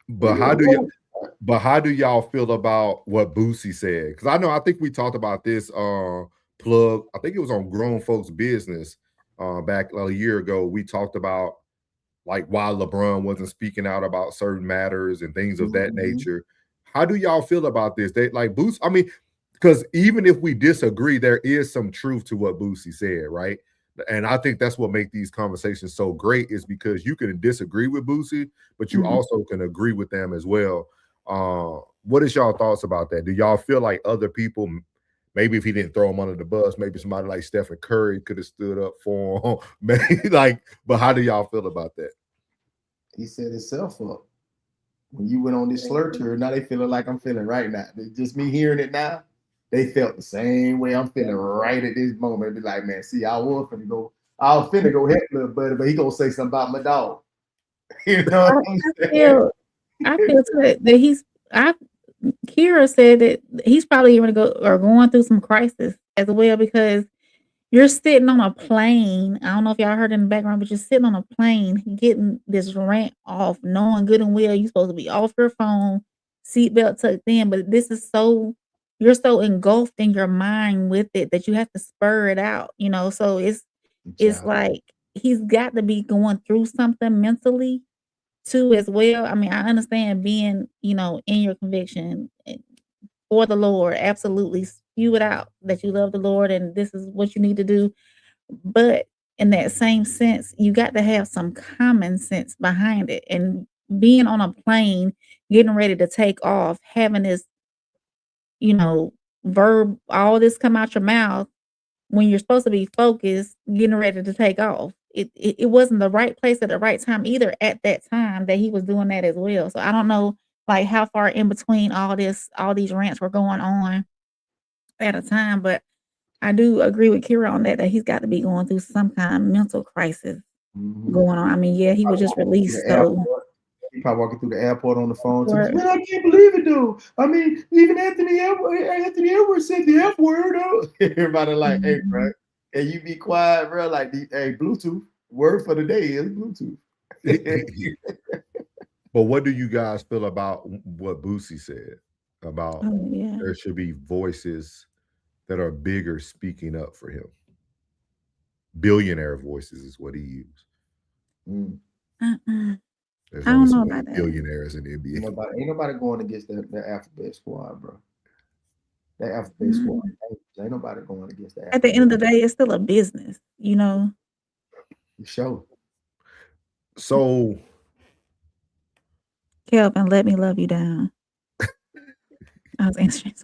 But how do y'all feel about what Boosie said? Because I think we talked about this plug. I think it was on Grown Folks Business back a year ago. We talked about like why LeBron wasn't speaking out about certain matters and things of that nature. How do y'all feel about this? They like Boosie. I mean, because even if we disagree, there is some truth to what Boosie said, right? And I think that's what makes these conversations so great is because you can disagree with Boosie, but you also can agree with them as well. What is y'all thoughts about that? Do y'all feel like other people, maybe if he didn't throw him under the bus, maybe somebody like Stephen Curry could have stood up for him? Maybe but how do y'all feel about that? He set himself up. When you went on this slur tour, now they feeling like I'm feeling right now. It's just me hearing it now. They felt the same way I'm feeling right at this moment. Be like, man, see, I was finna go help little buddy, but he gonna say something about my dog. You know what I'm saying? I feel that Kira said that he's probably going through some crisis as well because you're sitting on a plane. I don't know if y'all heard in the background, but you're sitting on a plane getting this rant off, knowing good and well you're supposed to be off your phone, seatbelt tucked in, but you're so engulfed in your mind with it that you have to spur it out, so it's like he's got to be going through something mentally too as well. I mean, I understand being, in your conviction for the Lord, absolutely spew it out that you love the Lord and this is what you need to do. But in that same sense, you got to have some common sense behind it. And being on a plane, getting ready to take off, having this, verb, all this come out your mouth when you're supposed to be focused, getting ready to take off. It wasn't the right place at the right time either at that time that he was doing that as well. So I don't know like how far in between all these rants were going on at a time, but I do agree with Kira on that he's got to be going through some kind of mental crisis going on. I mean, yeah, he was just released, so he probably walking through the airport on the phone. Man, I can't believe it, dude. I mean, even Anthony Edwards said the F word. Everybody like, hey, bro, and you be quiet, bro. Like, hey, Bluetooth word for the day is Bluetooth. But what do you guys feel about what Boosie said about there should be voices that are bigger speaking up for him? Billionaire voices is what he used. There's I don't know about that. Billionaires in the NBA. Ain't nobody going against the alphabet squad, bro. That alphabet squad. Ain't nobody going against that. At the end of the day, it's still a business, Sure. So, Kelvin, let me love you down. I was answering.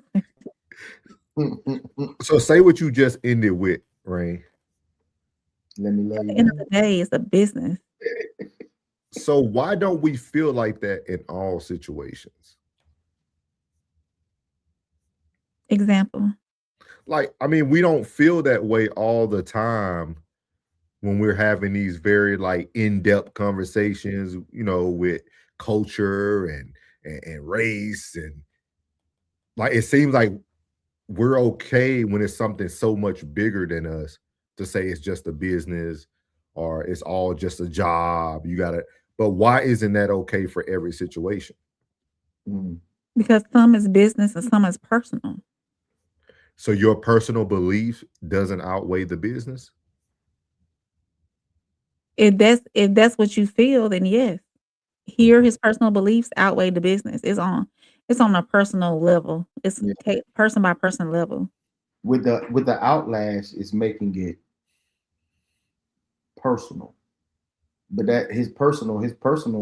So say what you just ended with, Rain. Let me love you. At the end of the day, it's a business. So why don't we feel like that in all situations? Example. Like, I mean, we don't feel that way all the time when we're having these very like in-depth conversations, with culture and race, and like it seems like we're okay when it's something so much bigger than us to say it's just a business or it's all just a job. You gotta, but why isn't that okay for every situation? Because some is business and some is personal. So your personal belief doesn't outweigh the business? If that's what you feel, then yes. Here, his personal beliefs outweigh the business. It's on a personal level. It's person by person level. With the outlash, it's making it personal. But that his personal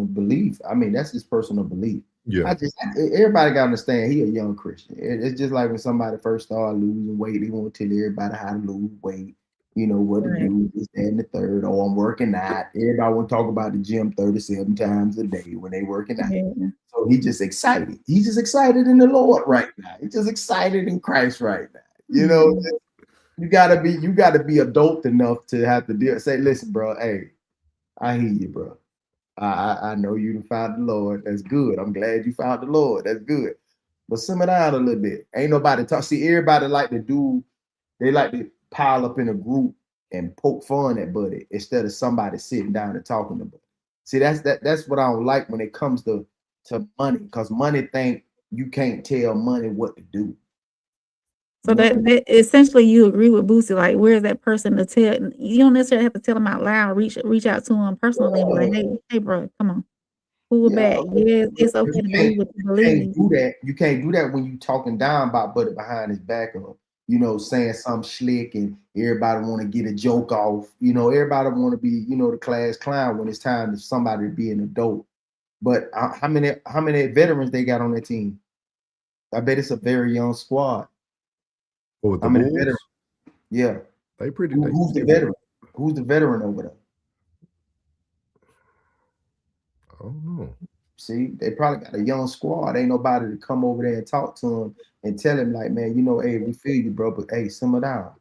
belief. I mean, that's his personal belief. Yeah. Everybody got to understand he a young Christian. It's just like when somebody first started losing weight, they want to tell everybody how to lose weight. You know what to do, this, that, and the third. Oh, I'm working out. Everybody want to talk about the gym 37 times a day when they working out. Yeah. So he's just excited. He's just excited in the Lord right now. He's just excited in Christ right now. You know, you gotta be adult enough to have to say, listen, bro, hey, I hear you, bro. I know you found the Lord. That's good. I'm glad you found the Lord. That's good. But simmer down a little bit. Ain't nobody talk. See, everybody like to pile up in a group and poke fun at Buddy instead of somebody sitting down and talking to Buddy. See, that's what I don't like when it comes to money, because money think you can't tell money what to do. So that essentially you agree with Boosie, like where's that person to tell? You don't necessarily have to tell them out loud. Reach out to them personally and be like, hey, bro, come on, pull back. Yes, it's okay to believe what you believe. You can't do that when you talking down about Buddy behind his back, or saying something slick, and everybody want to get a joke off. Everybody want to be the class clown when it's time for somebody to be an adult. But how many veterans they got on their team? I bet it's a very young squad. With the Bulls? Veterans? Yeah. Who's the veteran? Who's the veteran over there? I don't know. See, they probably got a young squad. Ain't nobody to come over there and talk to him and tell him like, man, hey, we feel you, bro, but hey, simmer down.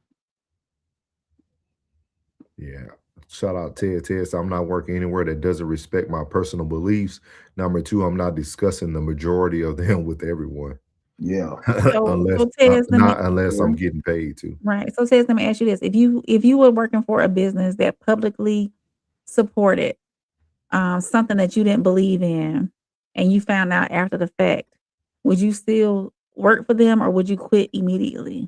Yeah. Shout out Ted. Ted said, I'm not working anywhere that doesn't respect my personal beliefs. Number two, I'm not discussing the majority of them with everyone. Yeah. Unless I'm getting paid to. Right. So Ted, let me ask you this. If you were working for a business that publicly supported something that you didn't believe in, and you found out after the fact, would you still work for them or would you quit immediately?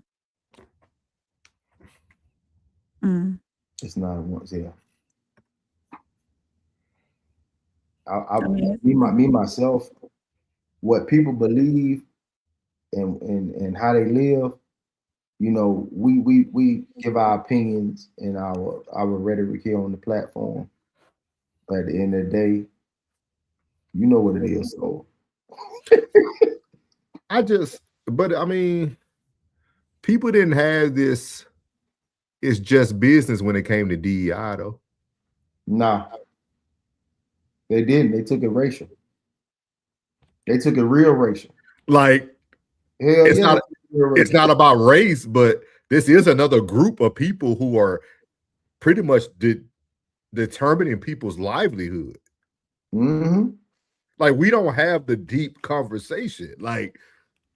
It's not a once, yeah. Me myself, what people believe and how they live, we give our opinions and our rhetoric here on the platform. But at the end of the day, you know what it is. So I mean, people didn't have this. It's just business when it came to DEI, though. Nah, they didn't. They took it racial. They took it real racial. Like, it's not about race, but this is another group of people who are pretty much determining people's livelihood. Mm-hmm. Like, we don't have the deep conversation. Like,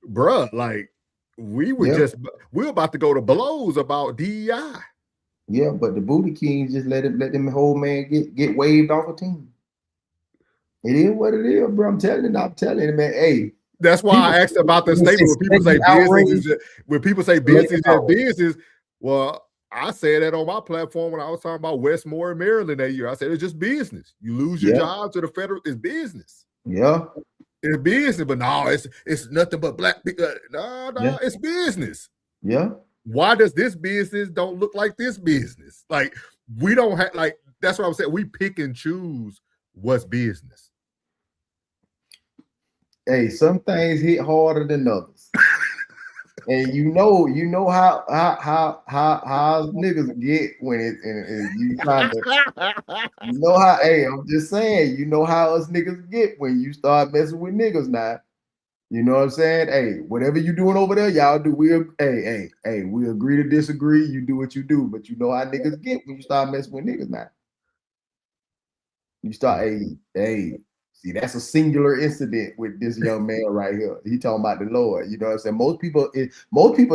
bruh, like, we were about to go to blows about DEI. Yeah, but the Booty Kings just let them whole man get waved off a team. It is what it is, bro. I'm telling you, man. Hey, that's why I asked about the statement when people say business is just business. Well, I said that on my platform when I was talking about Westmore and Maryland that year. I said it's just business. You lose your job to the federal, it's business. Yeah. It's business, but no, it's nothing but black people. No, it's business. Yeah. Why does this business don't look like this business? Like, we don't have, like, that's what I'm saying. We pick and choose what's business. Hey, some things hit harder than others. And you know how niggas get when you trying to, how, hey, I'm just saying, how us niggas get when you start messing with niggas now. You know what I'm saying? Hey, whatever you doing over there, y'all do. We agree to disagree. You do what you do, but you know how niggas get when you start messing with niggas now. You start, hey, see, that's a singular incident with this young man right here. He talking about the Lord. You know what I'm saying? Most people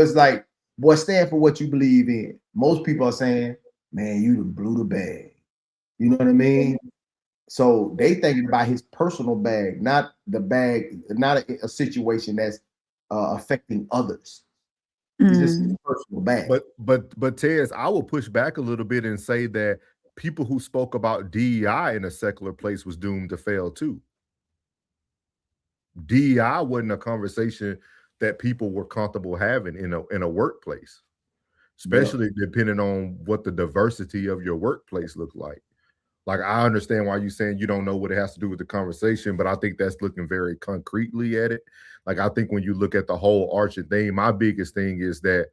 is like, boy, stand for what you believe in. Most people are saying, man, you done blew the bag. You know what I mean? So they thinking about his personal bag, not the bag, not a situation that's affecting others. It's just his personal bag. But Tez, I will push back a little bit and say that people who spoke about DEI in a secular place was doomed to fail too. DEI wasn't a conversation that people were comfortable having in a workplace, especially depending on what the diversity of your workplace looked like. Like, I understand why you're saying you don't know what it has to do with the conversation, but I think that's looking very concretely at it. Like, I think when you look at the whole arching thing, my biggest thing is that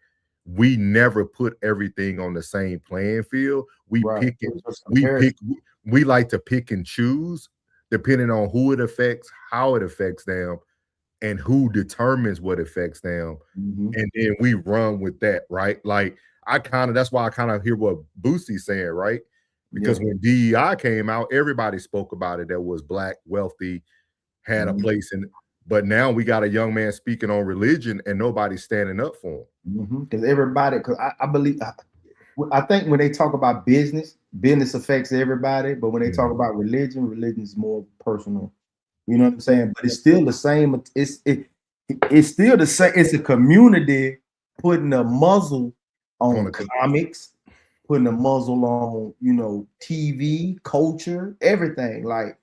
we never put everything on the same playing field. We like to pick and choose depending on who it affects, how it affects them, and who determines what affects them. And then we run with that, right? Like, that's why I kind of hear what Boosie's saying, right? Because when DEI came out, everybody spoke about it that was Black, wealthy, had a place in it. But now we got a young man speaking on religion and nobody's standing up for him. Because I think when they talk about business affects everybody. But when they talk about religion is more personal. You know what I'm saying? But it's still the same. It's still the same. It's a community putting a muzzle on comics, putting a muzzle on, TV, culture, everything. Like,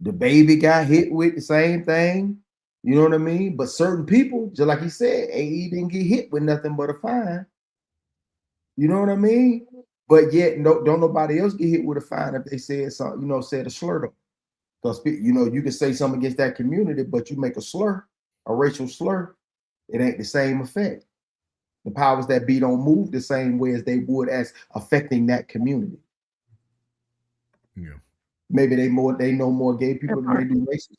the baby got hit with the same thing. You know what I mean? But certain people, just like he said, he didn't get hit with nothing but a fine. You know what I mean? But yet, don't nobody else get hit with a fine if they said something, said a slur though. Because, you can say something against that community, but you make a slur, a racial slur, it ain't the same effect. The powers that be don't move the same way as they would as affecting that community. Yeah. Maybe they know more gay people than they do racists.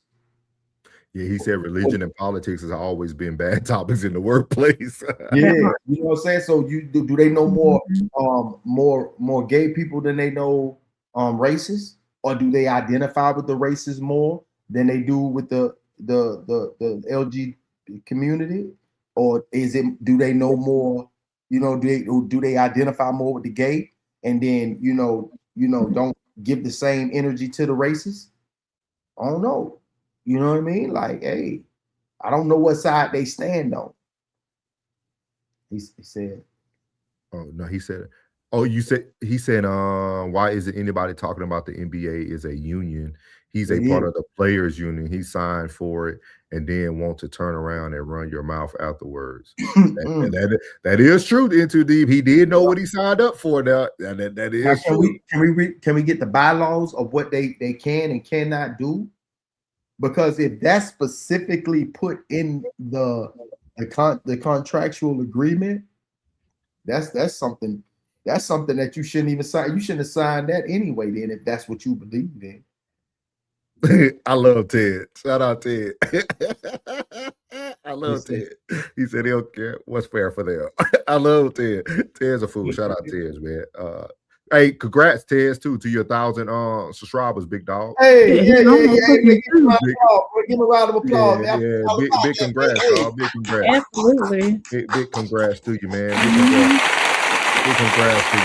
Yeah, he said religion and politics has always been bad topics in the workplace. Yeah, you know what I'm saying? So do they know more gay people than they know racists? Or do they identify with the racists more than they do with the LG community? Or do they know more, do they identify more with the gay and then don't give the same energy to the racists? I don't know. You know what I mean? Like, hey, I don't know what side they stand on. He said. Oh no, he said. Oh, he said. Why isn't anybody talking about the NBA is a union? He's a part of the players' union. He signed for it, and then want to turn around and run your mouth afterwards. That is true. Into deep, he did know what he signed up for. That is true. Can we get the bylaws of what they can and cannot do? Because if that's specifically put in the contractual agreement, that's something that you shouldn't even sign. You shouldn't have signed that anyway. Then, if that's what you believe in. I love Ted. Shout out Ted. I love Ted. He said he don't care what's fair for them. I love Ted. Ted's a fool. Shout out Ted, man. Hey, congrats, Ted, too, to your 1,000 subscribers, big dog. Hey, yeah. Give him a round of applause, man. Yeah, big congrats, dog. Big congrats. Absolutely. Big congrats to you, man. Big congrats to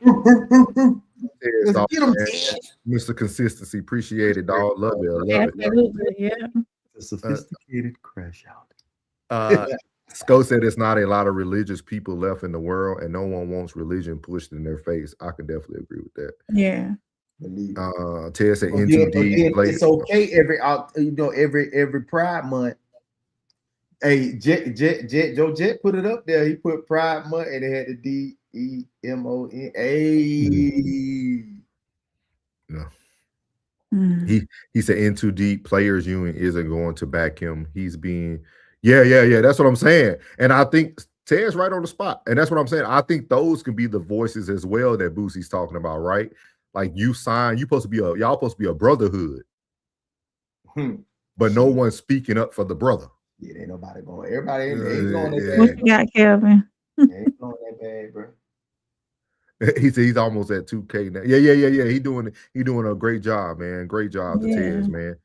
you. Dog, Mr. Consistency, appreciate it, dog. Love it. Absolutely, yeah. A sophisticated crash out. Sco said it's not a lot of religious people left in the world, and no one wants religion pushed in their face. I can definitely agree with that. Yeah. Ted said N2D. It's okay every Pride Month. Hey, Joe Jet put it up there. He put Pride Month and it had the DEMON. Hey. No. He said N2D Players Union isn't going to back him. He's being yeah. That's what I'm saying. And I think Ted's right on the spot. And that's what I'm saying. I think those can be the voices as well that Boosie's talking about, right? Like y'all supposed to be a brotherhood. But no one's speaking up for the brother. Yeah, ain't nobody going. Everybody ain't going that bad. What you got, Kelvin? Ain't going that bad, bro. He said he's almost at 2K now. Yeah. He doing a great job, man. Great job to Tez, man.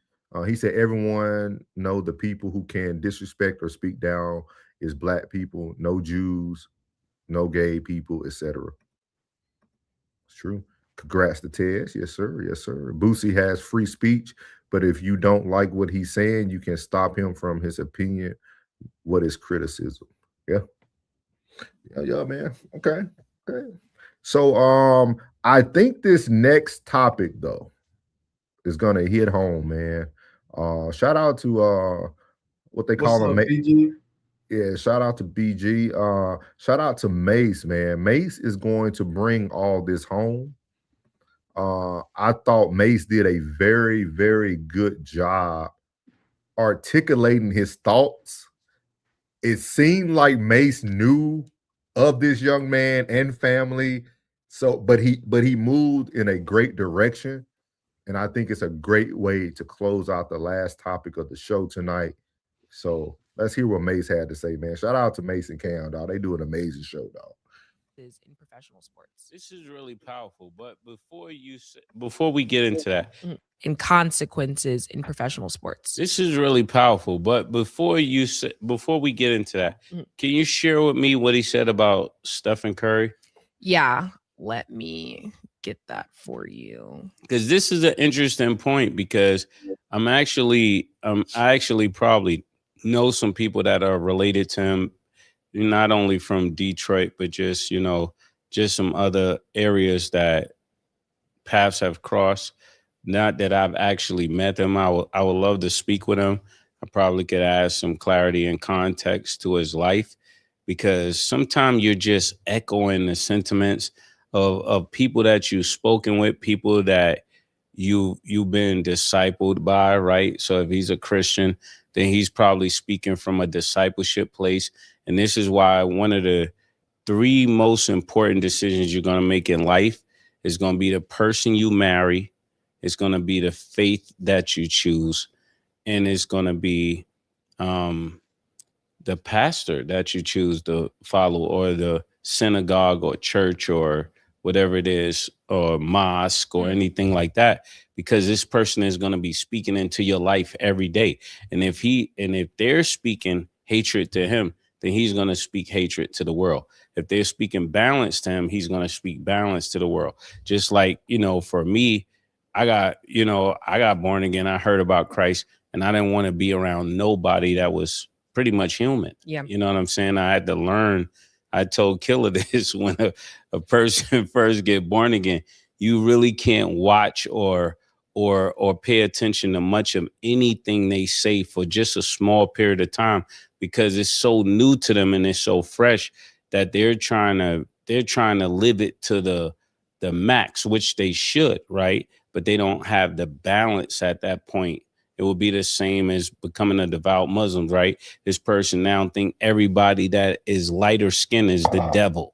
He said everyone know the people who can disrespect or speak down is Black people, no Jews, no gay people, etc. It's true. Congrats to Tez. Yes, sir. Yes, sir. Boosie has free speech, but if you don't like what he's saying, you can stop him from his opinion. What is criticism? Yeah. Yeah, man. Okay. Okay. So I think this next topic though is gonna hit home, man. Shout out to what they call him. BG? Yeah, shout out to BG. Shout out to Mase, man. Mase is going to bring all this home. I thought Mase did a very, very good job articulating his thoughts. It seemed like Mase knew of this young man and family. So, but he moved in a great direction. And I think it's a great way to close out the last topic of the show tonight. So let's hear what Mase had to say, man. Shout out to Mase and Cam, dog. They do an amazing show, dog. Is in professional sports. This is really powerful. But before we get into that, In consequences in professional sports. this is really powerful. But before we get into that, can you share with me what he said about Stephen Curry? Yeah, let me get that for you. Because this is an interesting point. Because I actually probably know some people that are related to him, not only from Detroit, but just some other areas that paths have crossed. Not that I've actually met them. I would love to speak with him. I probably could add some clarity and context to his life, because sometimes you're just echoing the sentiments of people that you've spoken with, people that you've been discipled by, right? So if he's a Christian, then he's probably speaking from a discipleship place. And this is why one of the 3 most important decisions you're going to make in life is going to be the person you marry. It's going to be the faith that you choose. And it's going to be the pastor that you choose to follow, or the synagogue or church or whatever it is, or mosque or anything like that, because this person is going to be speaking into your life every day. And if they're speaking hatred to him, then he's going to speak hatred to the world. If they're speaking balance to him, he's going to speak balance to the world. Just like, for me, I got born again. I heard about Christ, and I didn't want to be around nobody that was pretty much human. Yeah. You know what I'm saying? I had to learn. I told Killer this when a person first get born again, you really can't watch or pay attention to much of anything they say for just a small period of time, because it's so new to them and it's so fresh that they're trying to live it to the max, which they should, right? But they don't have the balance at that point. It will be the same as becoming a devout Muslim, right? This person now think everybody that is lighter skin is the devil.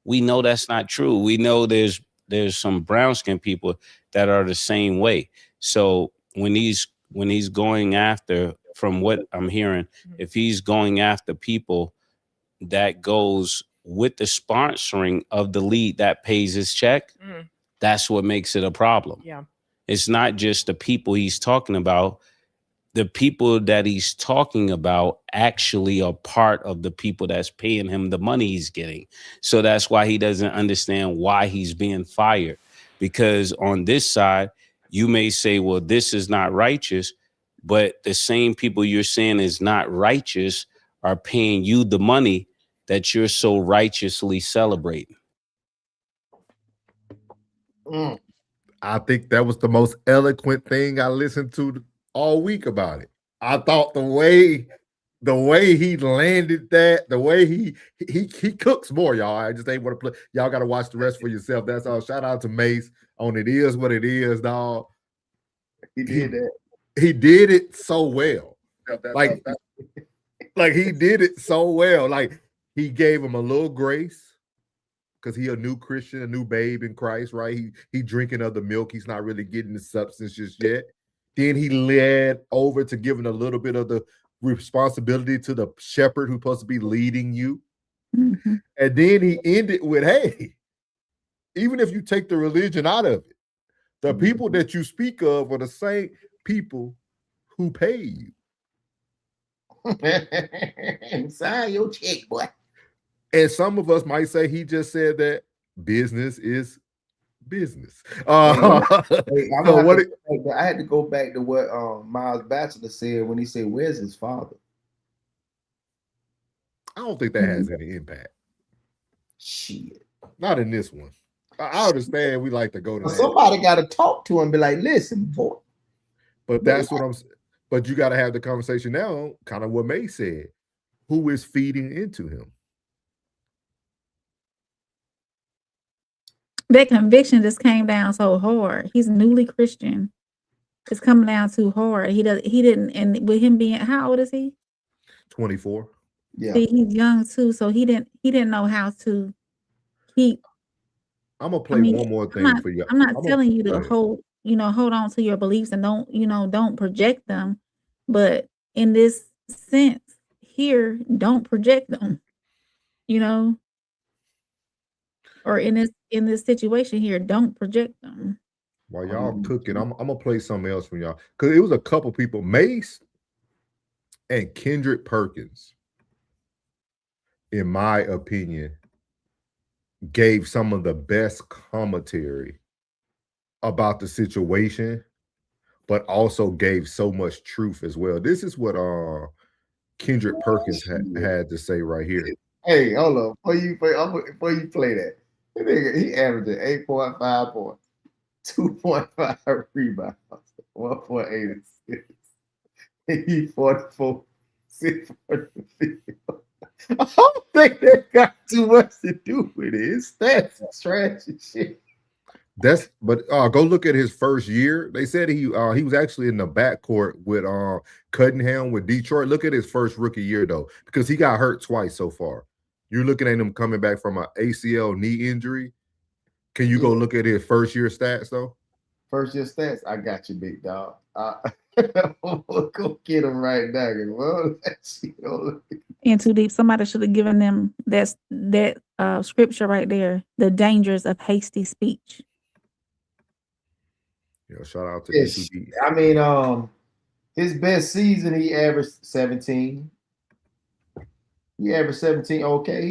We know that's not true. We know there's some brown skinned people that are the same way. So when he's going after, from what I'm hearing, if he's going after people that goes with the sponsoring of the lead that pays his check, that's what makes it a problem. Yeah. It's not just the people he's talking about. The people that he's talking about actually are part of the people that's paying him the money he's getting. So that's why he doesn't understand why he's being fired. Because on this side, you may say, well, this is not righteous, but the same people you're saying is not righteous are paying you the money that you're so righteously celebrating. I think that was the most eloquent thing I listened to all week about it. I thought the way he landed that, the way he cooks more, y'all. I just ain't want to play. Y'all got to watch the rest for yourself. That's all. Shout out to Mase on It Is What It Is, dog. He did that. He did it so well. Like he did it so well. Like he gave him a little grace, because he a new Christian, a new babe in Christ, right? He drinking of the milk. He's not really getting the substance just yet. Then he led over to giving a little bit of the responsibility to the shepherd who's supposed to be leading you. Mm-hmm. And then he ended with, hey, even if you take the religion out of it, the people that you speak of are the same people who pay you. Sign your check, boy. And some of us might say he just said that business is business. Hey, I'm So gonna what? have to, I had to go back to what Miles Batchelor said when he said, "Where's his father?" I don't think that has any impact. Shit. Not in this one. I understand we like to go to Well, that. somebody got to talk to him and be like, "Listen, boy." But that's what I'm saying. But you got to have the conversation now, kind of what May said. Who is feeding into him? That conviction just came down so hard. He's newly Christian. It's coming down too hard. He didn't, and with him being, how old is he? 24. Yeah. See, he's young too, so he didn't know how to keep. I'm gonna play one more thing for you. I'm not telling you to hold on to your beliefs and don't project them. But in this sense here, don't project them, or in this situation here, don't project them. While y'all cooking, I'm gonna play something else from y'all. Because it was a couple people, Mase and Kendrick Perkins, in my opinion, gave some of the best commentary about the situation, but also gave so much truth as well. This is what Kendrick Perkins had to say right here. Hey, hold on. Before you play that, he averaged 8.5 points, 2.5 rebounds, 1.8 assists. He 44, 6 for the field. I don't think that got too much to do with it. His stats is trash and shit. But go look at his first year. They said he was actually in the backcourt with Cunningham with Detroit. Look at his first rookie year though, because he got hurt twice so far. You're looking at him coming back from an ACL knee injury. Can you go look at his first year stats though? First year stats, I got you, big dog. Go get him right now. In too deep, somebody should have given them that scripture right there, the dangers of hasty speech. Yeah, shout out to Yes. I mean, his best season, he averaged 17. He averaged 17. Okay,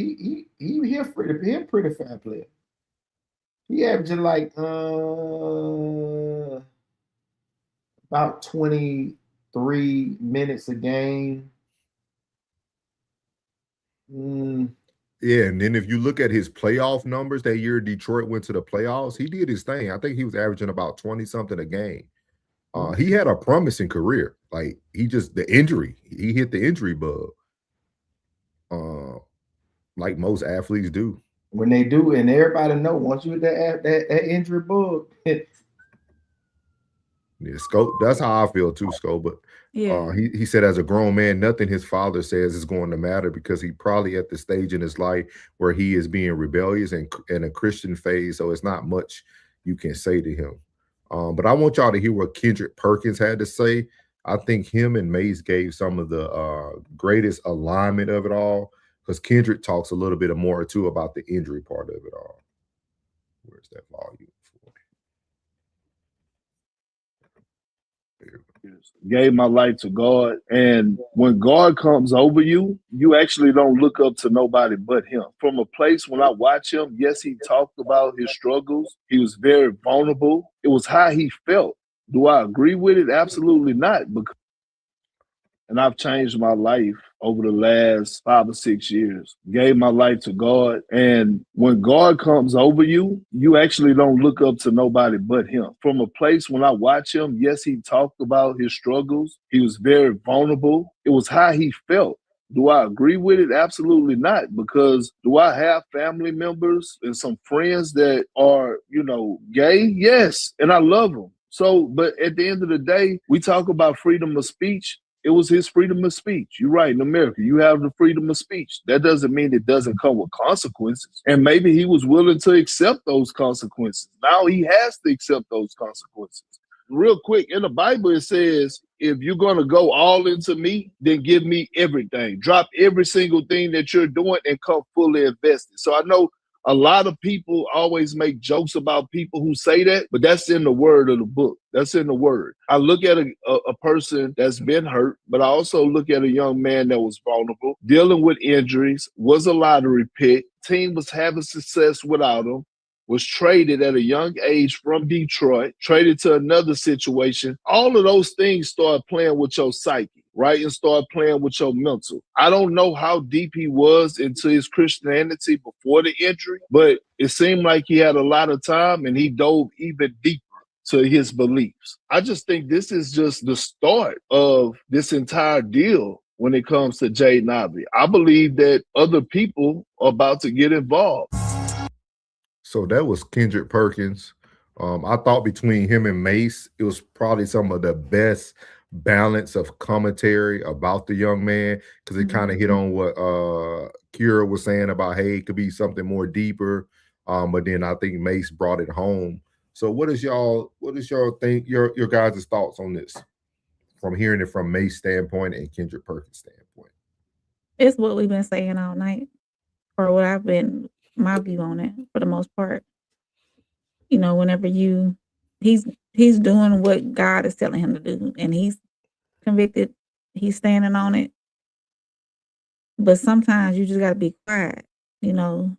he a pretty fair player. He averaging like about 23 minutes a game. Yeah, and then if you look at his playoff numbers that year Detroit went to the playoffs, he did his thing. I think he was averaging about 20-something a game. He had a promising career. Like he hit the injury bug. Like most athletes do. When they do, and everybody know once you hit that injury bug. Yeah, Scope. That's how I feel too, Scope. But he said, as a grown man, nothing his father says is going to matter because he probably at the stage in his life where he is being rebellious and in a Christian phase. So it's not much you can say to him. But I want y'all to hear what Kendrick Perkins had to say. I think him and Mase gave some of the greatest alignment of it all, because Kendrick talks a little bit more too about the injury part of it all. Where's that volume for? Gave my life to God, and when God comes over you, you actually don't look up to nobody but him. From a place when I watch him, yes, he talked about his struggles. He was very vulnerable. It was how he felt. Do I agree with it? Absolutely not. And I've changed my life over the last 5 or 6 years. Gave my life to God. And when God comes over you, you actually don't look up to nobody but him. From a place when I watch him, yes, he talked about his struggles. He was very vulnerable. It was how he felt. Do I agree with it? Absolutely not. Because do I have family members and some friends that are, gay? Yes. And I love them. So, but at the end of the day, we talk about freedom of speech. It was his freedom of speech. You're right. In America, you have the freedom of speech. That doesn't mean it doesn't come with consequences. And maybe he was willing to accept those consequences. Now he has to accept those consequences. Real quick, in the Bible, it says, if you're going to go all into me, then give me everything. Drop every single thing that you're doing and come fully invested. So I know a lot of people always make jokes about people who say that, but that's in the word of the book. That's in the word. I look at a person that's been hurt, but I also look at a young man that was vulnerable, dealing with injuries, was a lottery pick. Team was having success without him. was traded at a young age from Detroit, traded to another situation. All of those things start playing with your psyche, right? And start playing with your mental. I don't know how deep he was into his Christianity before the injury, but it seemed like he had a lot of time and he dove even deeper to his beliefs. I just think this is just the start of this entire deal when it comes to Jaden Ivey. I believe that other people are about to get involved. So that was Kendrick Perkins. I thought between him and Mase, it was probably some of the best balance of commentary about the young man, because it kind of hit on what Kira was saying about, hey, it could be something more deeper. But then I think Mase brought it home. So what is y'all think, your guys' thoughts on this, from hearing it from Mase standpoint and Kendrick Perkins standpoint? It's what we've been saying all night, or what I've been, my view on it for the most part. You know, whenever he's doing what God is telling him to do, and he's convicted, he's standing on it. But sometimes you just got to be quiet. You know,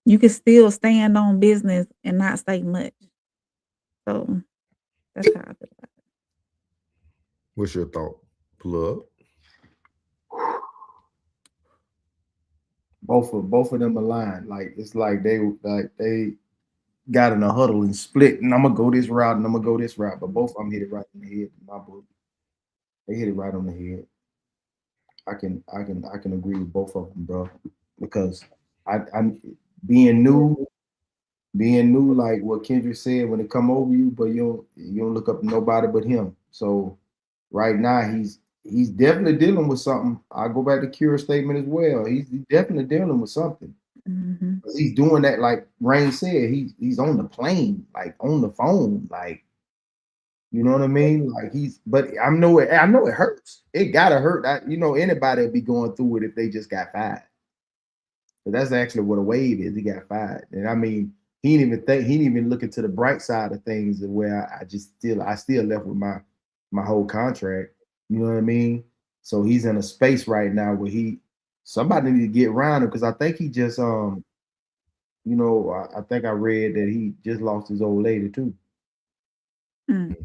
you can still stand on business and not say much. So that's how I feel about it. What's your thought, Plug? Both of them aligned. Like, it's like they got in a huddle and split, and I'm gonna go this route and I'm gonna go this route. But both of them hit it right in the head in my book. They hit it right on the head. I can agree with both of them, bro. Because I'm being new, like what Kendrick said, when it come over you, but you don't look up to nobody but him. So right now he's definitely dealing with something. I go back to Cura's statement as well. He's definitely dealing with something. Mm-hmm. He's doing that, like Rain said. He's on the plane, like on the phone, like, you know what I mean? Like but I know it hurts. It gotta hurt. Anybody would be going through it if they just got fired. But that's actually what a wave is. He got fired, and I mean, he didn't even look into the bright side of things, where I still left with my whole contract. You know what I mean? So he's in a space right now where somebody need to get around him, because I think he just I think I read that he just lost his old lady too. Mm.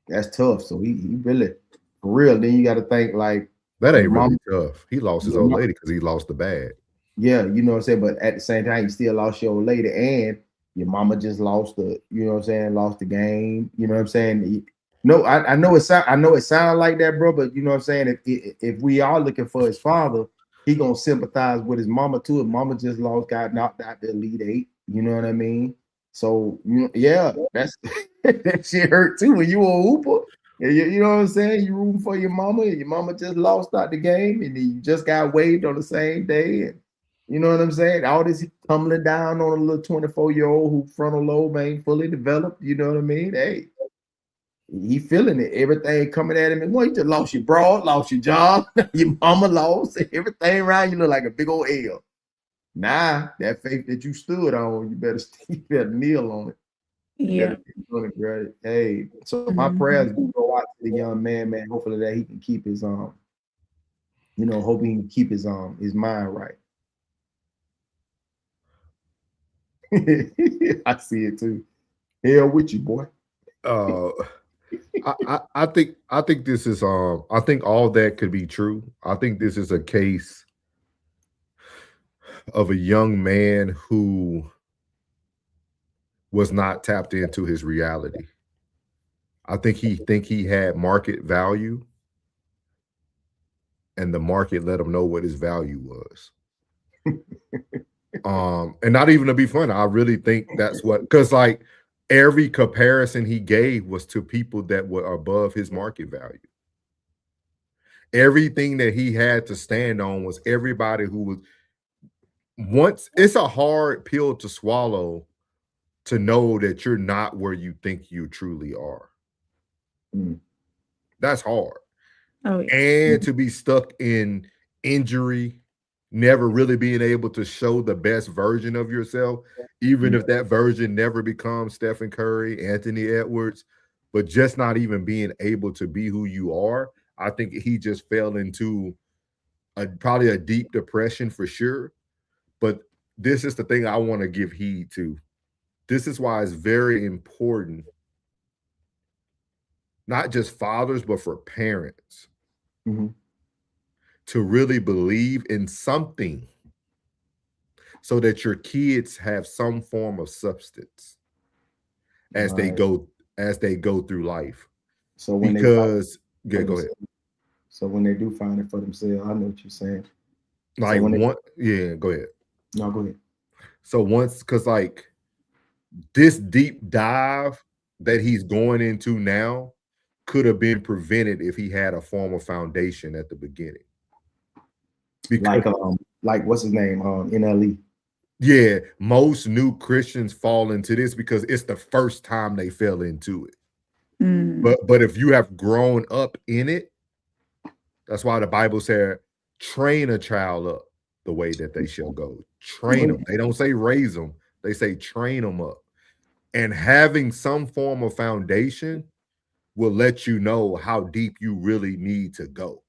That's tough. So he really, for real. Then you got to think, like, that ain't really tough. He lost his old lady because he lost the bag. Yeah, you know what I'm saying? But at the same time, you still lost your old lady, and your mama just lost lost the game. You know what I'm saying? No, I know it sounds like that, bro, but you know what I'm saying? If we are looking for his father, he gonna sympathize with his mama too. His mama just got knocked out the Elite Eight. You know what I mean? So yeah, that's that shit hurt too when you a hooper. You know what I'm saying? You rooting for your mama, and your mama just lost out the game, and you just got waived on the same day. And you know what I'm saying? All this tumbling down on a little 24-year-old who frontal lobe ain't fully developed. You know what I mean? Hey, he feeling it. Everything coming at him. And you just lost your broad, lost your job, your mama lost, everything around you look like a big old L. Nah, that faith that you stood on, you better kneel on it. Yeah. Right. Hey, so my prayers do go out to the young man, hopefully that he can keep his hope he can keep his mind right. I see it too. Hell with you, boy. I think this is I think all that could be true. I think this is a case of a young man who was not tapped into his reality. I think he had market value, and the market let him know what his value was. And not even to be funny, I really think that's what, because like every comparison he gave was to people that were above his market value. Everything that he had to stand on was everybody who was it's a hard pill to swallow, to know that you're not where you think you truly are. That's hard. Oh, yeah. And to be stuck in injury, never really being able to show the best version of yourself, even if that version never becomes Stephen Curry, Anthony Edwards, but just not even being able to be who you are. I think he just fell into probably a deep depression for sure. But this is the thing I want to give heed to. This is why it's very important, not just fathers, but for parents to really believe in something so that your kids have some form of substance as they go through life. So when because they go ahead. So when they do find it for themselves, I know what you're saying. Like so go ahead. No, go ahead. So because like this deep dive that he's going into now could have been prevented if he had a formal foundation at the beginning. Because, like what's his name? NLE. Yeah, most new Christians fall into this because it's the first time they fell into it. But if you have grown up in it, that's why the Bible said, train a child up the way that they shall go. Train them. They don't say raise them. They say train them up. And having some form of foundation will let you know how deep you really need to go.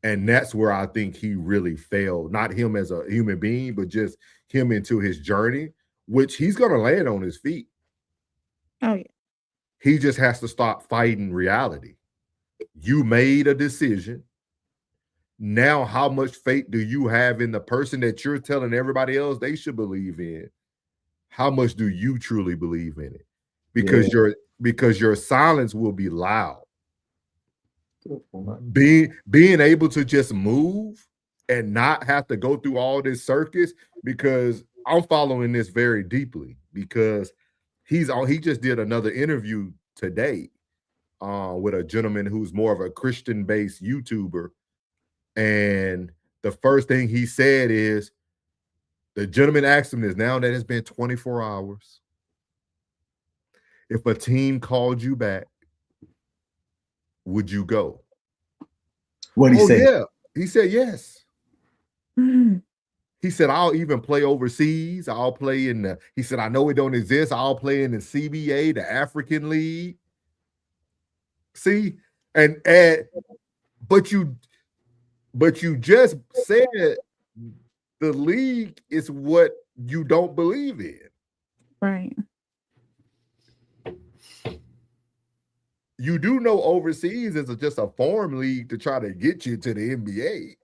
And that's where I think he really failed. Not him as a human being, but just him into his journey, which he's going to land on his feet. Oh, yeah. He just has to stop fighting reality. You made a decision. Now, how much faith do you have in the person that you're telling everybody else they should believe in? How much do you truly believe in it? Because your silence will be loud. Being able to just move and not have to go through all this circus, because I'm following this very deeply, because he just did another interview today with a gentleman who's more of a Christian-based YouTuber. And the first thing he said is, the gentleman asked him this, now that it's been 24 hours, if a team called you back, would you go? What he say? Yeah. He said yes. He said, I'll even play overseas. I'll play in he said, I know it don't exist. I'll play in the CBA, the African League. See? But you just said the league is what you don't believe in. Right. You do know overseas is just a farm league to try to get you to the NBA.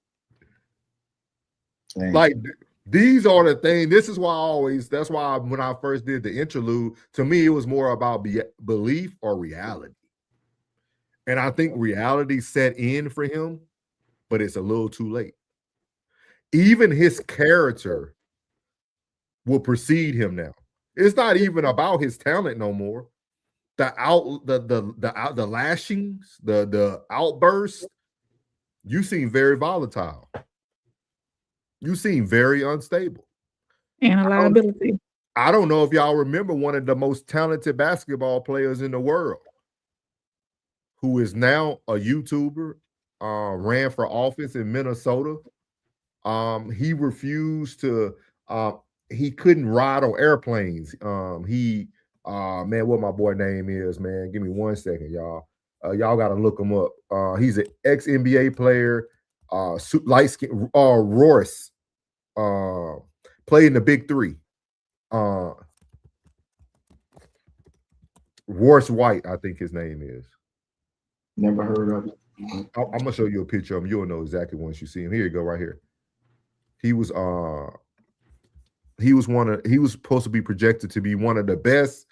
Dang. Like, these are the things. This is why that's why when I first did the interlude, to me, it was more about belief or reality. And I think reality set in for him, but it's a little too late. Even his character will precede him now. It's not even about his talent no more. The lashings, the outbursts, you seem very volatile. You seem very unstable. And a liability. I don't know if y'all remember one of the most talented basketball players in the world, who is now a YouTuber, ran for office in Minnesota. He refused to, he couldn't ride on airplanes. Man, what my boy name is, man. Give me 1 second, y'all. Y'all got to look him up. He's an ex-NBA player, light skin, Royce, played in the Big Three. Royce White, I think his name is. Never heard of it. I'm gonna show you a picture of him. You'll know exactly once you see him. Here you go, right here. He was supposed to be projected to be one of the best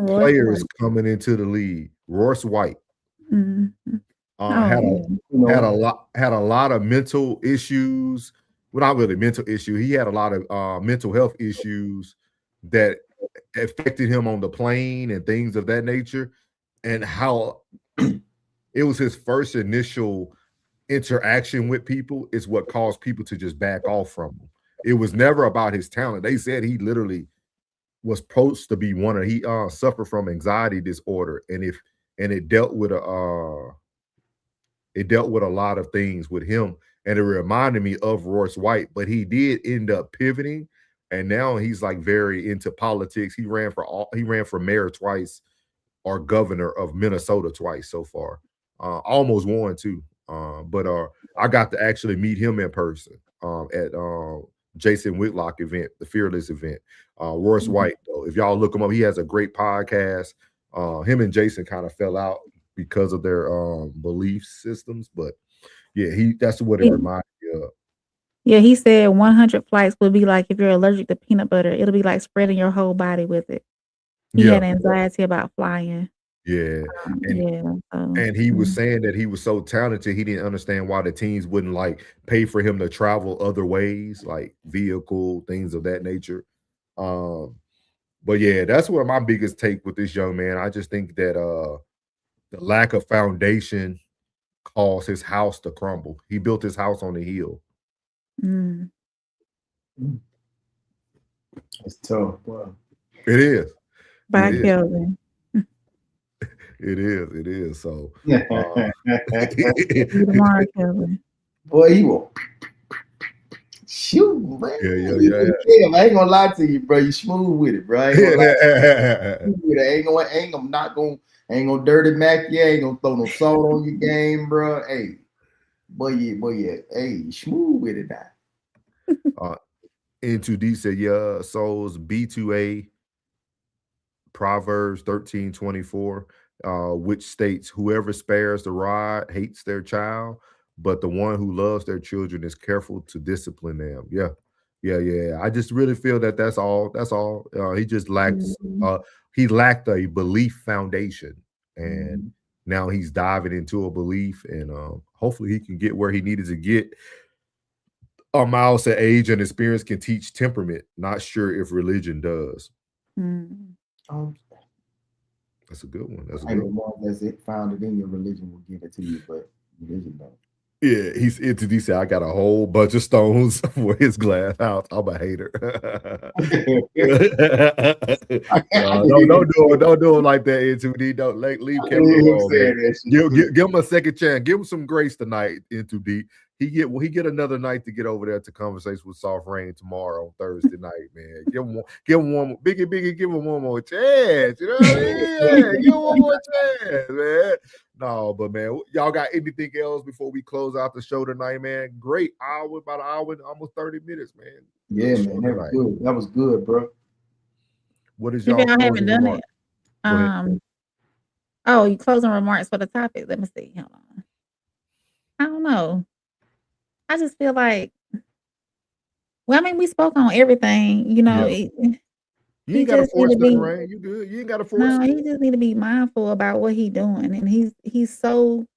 players coming into the league. Royce White. Had a lot of mental issues. Well, not really mental issue. He had a lot of mental health issues that affected him on the plane and things of that nature. And how it was his first initial interaction with people is what caused people to just back off from him. It was never about his talent. They said he literally was supposed to be he suffered from anxiety disorder, and it dealt with a lot of things with him, and it reminded me of Royce White. But he did end up pivoting, and now he's like very into politics. He ran for mayor twice, or governor of Minnesota twice so far. Almost won too. But I got to actually meet him in person at Jason Whitlock event, the Fearless event. Royce White, though, if y'all look him up, he has a great podcast. Him and Jason kind of fell out because of their belief systems, but yeah, that's what it Yeah. reminded me of. Yeah, he said 100 flights would be like if you're allergic to peanut butter, it'll be like spreading your whole body with it. He had Yeah, anxiety about flying. yeah. And Yeah, so and he was saying that he was so talented, he didn't understand why the teams wouldn't like pay for him to travel other ways, like vehicle, things of that nature. But yeah, that's what my biggest take with this young man. I just think that the lack of foundation caused his house to crumble. He built his house on the hill. mm. It's tough. Wow. It is. By It is. Kelvin. It is. It is. So See you tomorrow, Kelvin. Boy, he will shoot, man. Yeah. I ain't gonna lie to you, bro. You smooth with it, bro. I ain't gonna lie to you. Smooth with it. Ain't gonna dirty Mac. Yeah, ain't gonna throw no salt on your game, bro. Hey, boy, yeah. Hey, you smooth with it now. N2D said, yeah, souls B2A Proverbs 13:24, which states, whoever spares the rod hates their child, but the one who loves their children is careful to discipline them. Yeah. I just really feel that that's all. He just lacks he lacked a belief foundation, and now he's diving into a belief, and hopefully he can get where he needed to get. Miles said age and experience can teach temperament. Not sure if religion does. That's a good one. That's a good one. The one that's founded in your religion will give it to you, but religion don't. Yeah, he said, I got a whole bunch of stones for his glass house. I'm a hater. Don't do him like that, N2D. Don't leave Kevin alone. Give him a second chance. Give him some grace tonight, N2D. He get another night to get over there to conversation with Soft Rain tomorrow on Thursday night, man. Give him one more, Biggie, give him one more chance. You know what I mean? Give him one more chance, man. No, but man, y'all got anything else before we close out the show tonight, man? Great hour, about an hour and almost 30 minutes, man. Yeah, man, that was good. That was good, bro. What is Maybe y'all? I haven't done it. Oh, you closing remarks for the topic? Let me see. Hold on. I don't know. I just feel like, well, I mean, we spoke on everything, you know. Yeah. You ain't got to force nothing, right? You good. You ain't got to force. No, he just need to be mindful about what he's doing, and he's so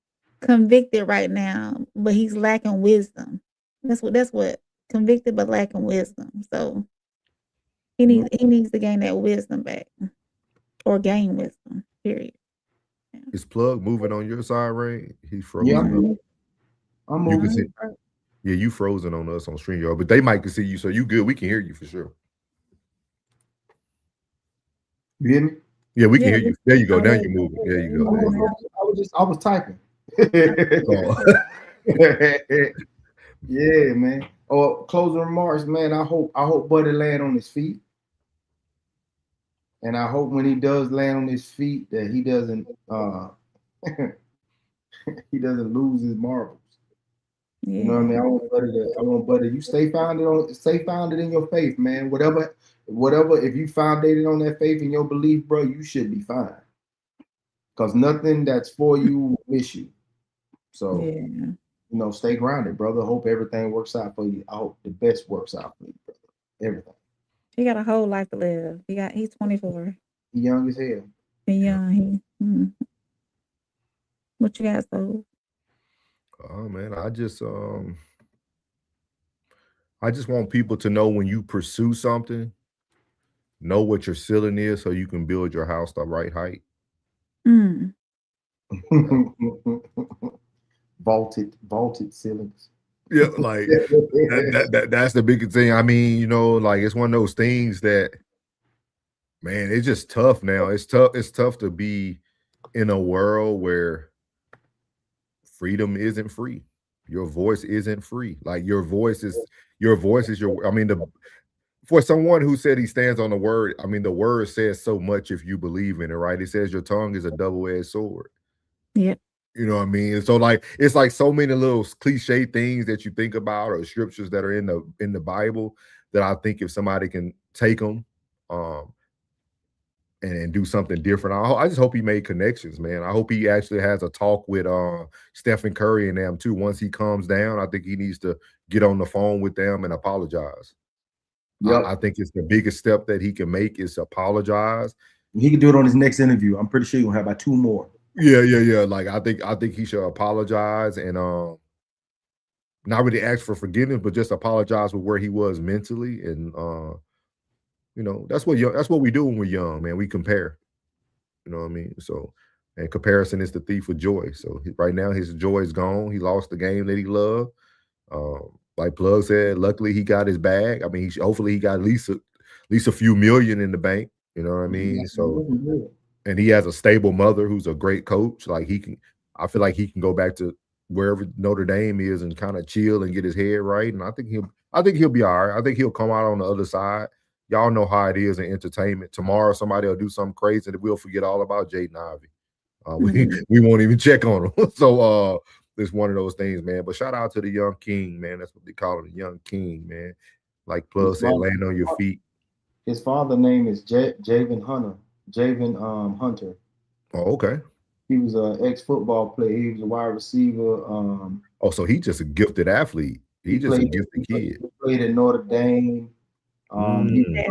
convicted right now, but he's lacking wisdom. That's what convicted, but lacking wisdom. So he needs to gain that wisdom back, or gain wisdom. Period. Yeah. Is Plug moving on your side, Ray? He's frozen. Yeah, I'm moving. Yeah, you frozen on us on StreamYard, but they might can see you, so you good. We can hear you for sure. You hear me? Yeah, we can hear you. There you go. Now you're moving. There you go. I was typing. Yeah, man. Oh, closing remarks, man. I hope Buddy land on his feet, and I hope when he does land on his feet that he doesn't lose his marbles. Yeah. You know what I mean? I want Buddy. You stay founded in your faith, man. Whatever. If you founded on that faith and your belief, bro, you should be fine. Because nothing that's for you will miss you. So, you know, stay grounded, brother. Hope everything works out for you. I hope the best works out for you, brother. Everything. He got a whole life to live. He's 24. He's young as hell. He's young. What you got, so? Oh man, I just want people to know when you pursue something, know what your ceiling is so you can build your house the right height. Vaulted ceilings. Yeah, like that's the biggest thing. I mean, you know, like it's one of those things that, man, it's just tough now. It's tough to be in a world where freedom isn't free. Your voice isn't free. Like your voice is your. I mean, for someone who said he stands on the word, I mean, the word says so much if you believe in it, right? It says your tongue is a double-edged sword. Yep. You know what I mean? And so like it's like so many little cliche things that you think about or scriptures that are in the Bible that I think if somebody can take them and do something different. I just hope he made connections, man. I hope he actually has a talk with Stephen Curry and them too. Once he calms down, I think he needs to get on the phone with them and apologize. Yep. I think it's the biggest step that he can make is apologize. He can do it on his next interview. I'm pretty sure he'll have about 2 more. Yeah. Like I think he should apologize and not really ask for forgiveness, but just apologize with where he was mentally. And you know, that's what we do when we're young, man. We compare. You know what I mean? So, and comparison is the thief of joy. So right now his joy is gone. He lost the game that he loved. Like Plug said, luckily he got his bag. I mean, hopefully he got at least a few million in the bank. You know what I mean? So, and he has a stable mother who's a great coach. Like I feel like he can go back to wherever Notre Dame is and kind of chill and get his head right. And I think he'll be all right. I think he'll come out on the other side. Y'all know how it is in entertainment. Tomorrow somebody will do something crazy and we'll forget all about Jaden Ivey. We won't even check on him. So it's one of those things, man. But shout out to the young king, man. That's what they call him, the young king, man. Like Plug said, land on your feet. His father's name is Jaden Hunter. Oh, okay. He was an ex-football player. He was a wide receiver. So he's just a gifted athlete. He's just a gifted kid. He played at Notre Dame. In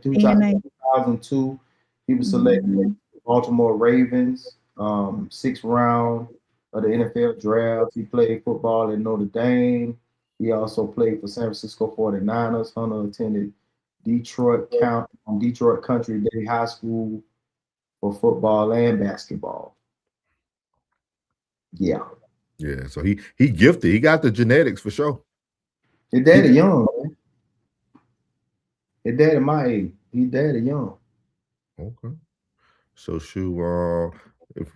2002, he was selected to the Baltimore Ravens, 6th round of the NFL draft. He played football at Notre Dame. He also played for San Francisco 49ers. Hunter attended Detroit Country Day High School for football and basketball. Yeah. So he gifted. He got the genetics for sure. His daddy young, man. His daddy my age. His daddy young. Okay. So shoot,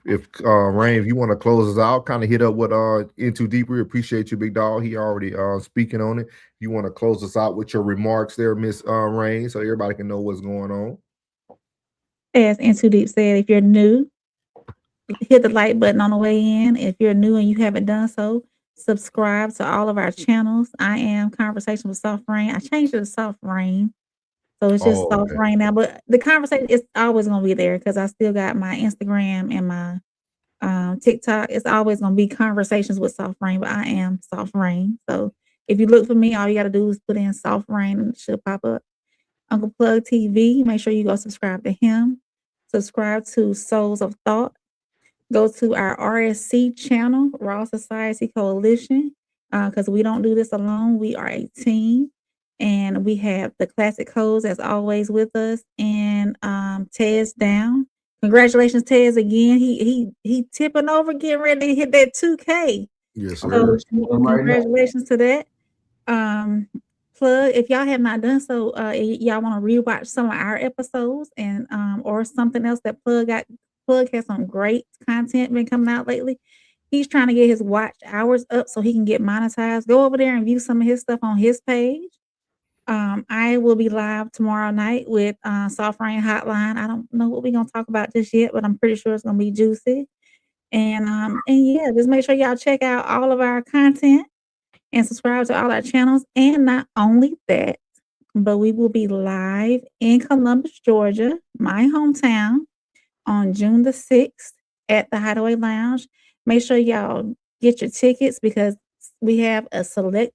if Rain, if you want to close us out, kind of hit up what In Too Deep. We appreciate you, big dog. He already speaking on it. If you want to close us out with your remarks there, Miss Rain, so everybody can know what's going on. As In Too Deep said, if you're new, hit the like button on the way in. If you're new and you haven't done so, subscribe to all of our channels. I am Conversation with Soft Rain. I changed it to Soft Rain. So it's just Soft Rain now. But the conversation is always going to be there because I still got my Instagram and my TikTok. It's always going to be Conversations with Soft Rain, but I am Soft Rain. So if you look for me, all you got to do is put in Soft Rain and it should pop up. Uncle Plug TV, make sure you go subscribe to him. Subscribe to Souls of Thought. Go to our RSC channel, Raw Society Coalition, because we don't do this alone. We are a team, and we have the classic codes as always with us. And Tez down. Congratulations, Tez, again. He tipping over, getting ready to hit that 2K. Yes, sir. So congratulations to that. Plug, if y'all have not done so, y'all want to rewatch some of our episodes and or something else that Plug has some great content been coming out lately. He's trying to get his watch hours up so he can get monetized. Go over there and view some of his stuff on his page. I will be live tomorrow night with Soft Rain Hotline. I don't know what we're gonna talk about just yet, but I'm pretty sure it's gonna be juicy. And yeah, just make sure y'all check out all of our content and subscribe to all our channels. And not only that, but we will be live in Columbus, Georgia, my hometown, on June the 6th at the Hideaway Lounge. Make sure y'all get your tickets because we have a select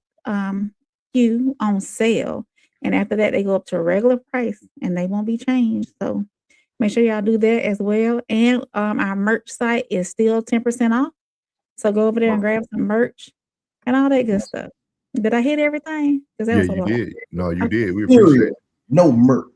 few on sale. And after that, they go up to a regular price and they won't be changed. So make sure y'all do that as well. And our merch site is still 10% off. So go over there and grab some merch and all that good stuff. Did I hit everything? Yeah, you did. No, you did. We appreciate it. No merch.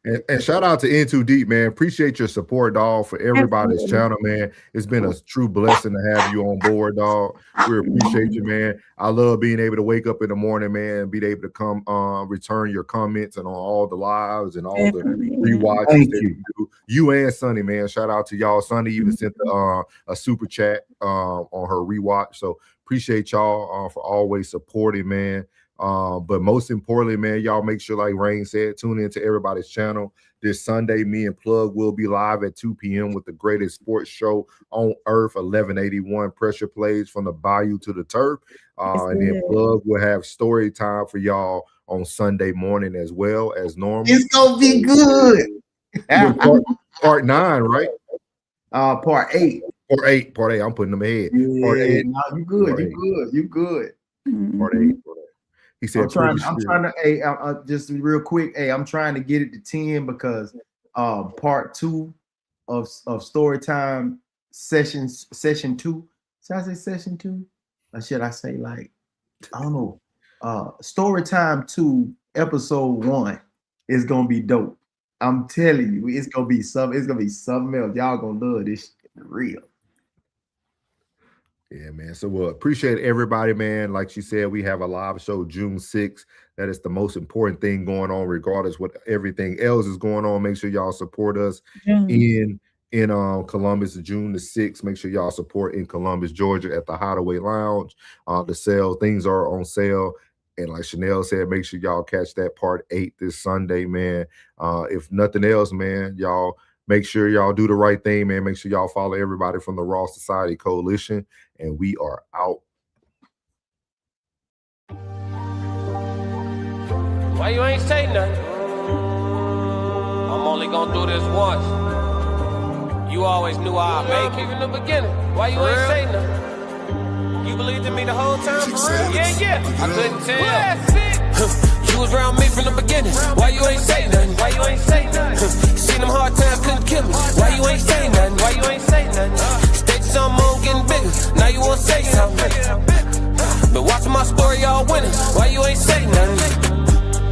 And shout out to In Too Deep, man. Appreciate your support, dog, for everybody's channel, man. It's been a true blessing to have you on board, dog. We appreciate you, man. I love being able to wake up in the morning, man, and be able to come return your comments and on all the lives and all the rewatches that you do. You and Sunny, man. Shout out to y'all. Sunny even sent a super chat on her rewatch. So appreciate y'all for always supporting, man. But most importantly, man, y'all make sure, like Rain said, tune into everybody's channel. This Sunday, me and Plug will be live at 2 p.m. with the greatest sports show on earth, 1181 Pressure Plays from the Bayou to the Turf. And then Plug will have story time for y'all on Sunday morning as well as normal. It's gonna be good. Part 9, right? Part 8. Part 8. I'm putting them ahead. Yeah, Part 8. no, you good. You good. Part 8. He said, I'm trying to, hey, just real quick, hey, I'm trying to get it to 10 because part 2 of story time session 2. Should I say session 2? Or should I say, like, I don't know. Story time 2, episode 1 is gonna be dope. I'm telling you, it's gonna be something else. Y'all gonna love this shit for real. Yeah, man. So we'll appreciate everybody, man. Like she said, we have a live show June 6th. That is the most important thing going on, regardless what everything else is going on. Make sure y'all support us in Columbus, June the 6th. Make sure y'all support in Columbus, Georgia at the Hideaway Lounge. Things are on sale. And like Chanel said, make sure y'all catch that part 8 this Sunday, man. If nothing else, man, y'all make sure y'all do the right thing, man. Make sure y'all follow everybody from the Raw Society Coalition. And we are out. Why you ain't say nothing? I'm only gonna do this once. You always knew I'd make it from the beginning. Why you ain't say nothing? You believed in me the whole time, for real? Yeah. I couldn't tell. You was around me from the beginning. Why you ain't say nothing? Why you ain't say nothing? Seen them hard times, couldn't kill me. Why you ain't say nothing? Why you ain't say nothing? Stages on on getting bigger. Now you wanna say something. But watching my story, y'all winning. Why you ain't say nothing?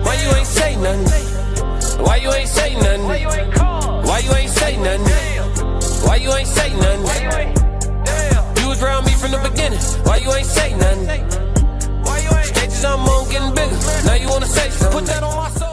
Why you ain't say nothing? Why you ain't say nothing? Why you ain't call? Why you ain't say nothing? Why you ain't say nothing? You was around me from the beginning. Why you ain't say nothing? Stages I'm on getting bigger. Now you wanna say something. Put that on my soul.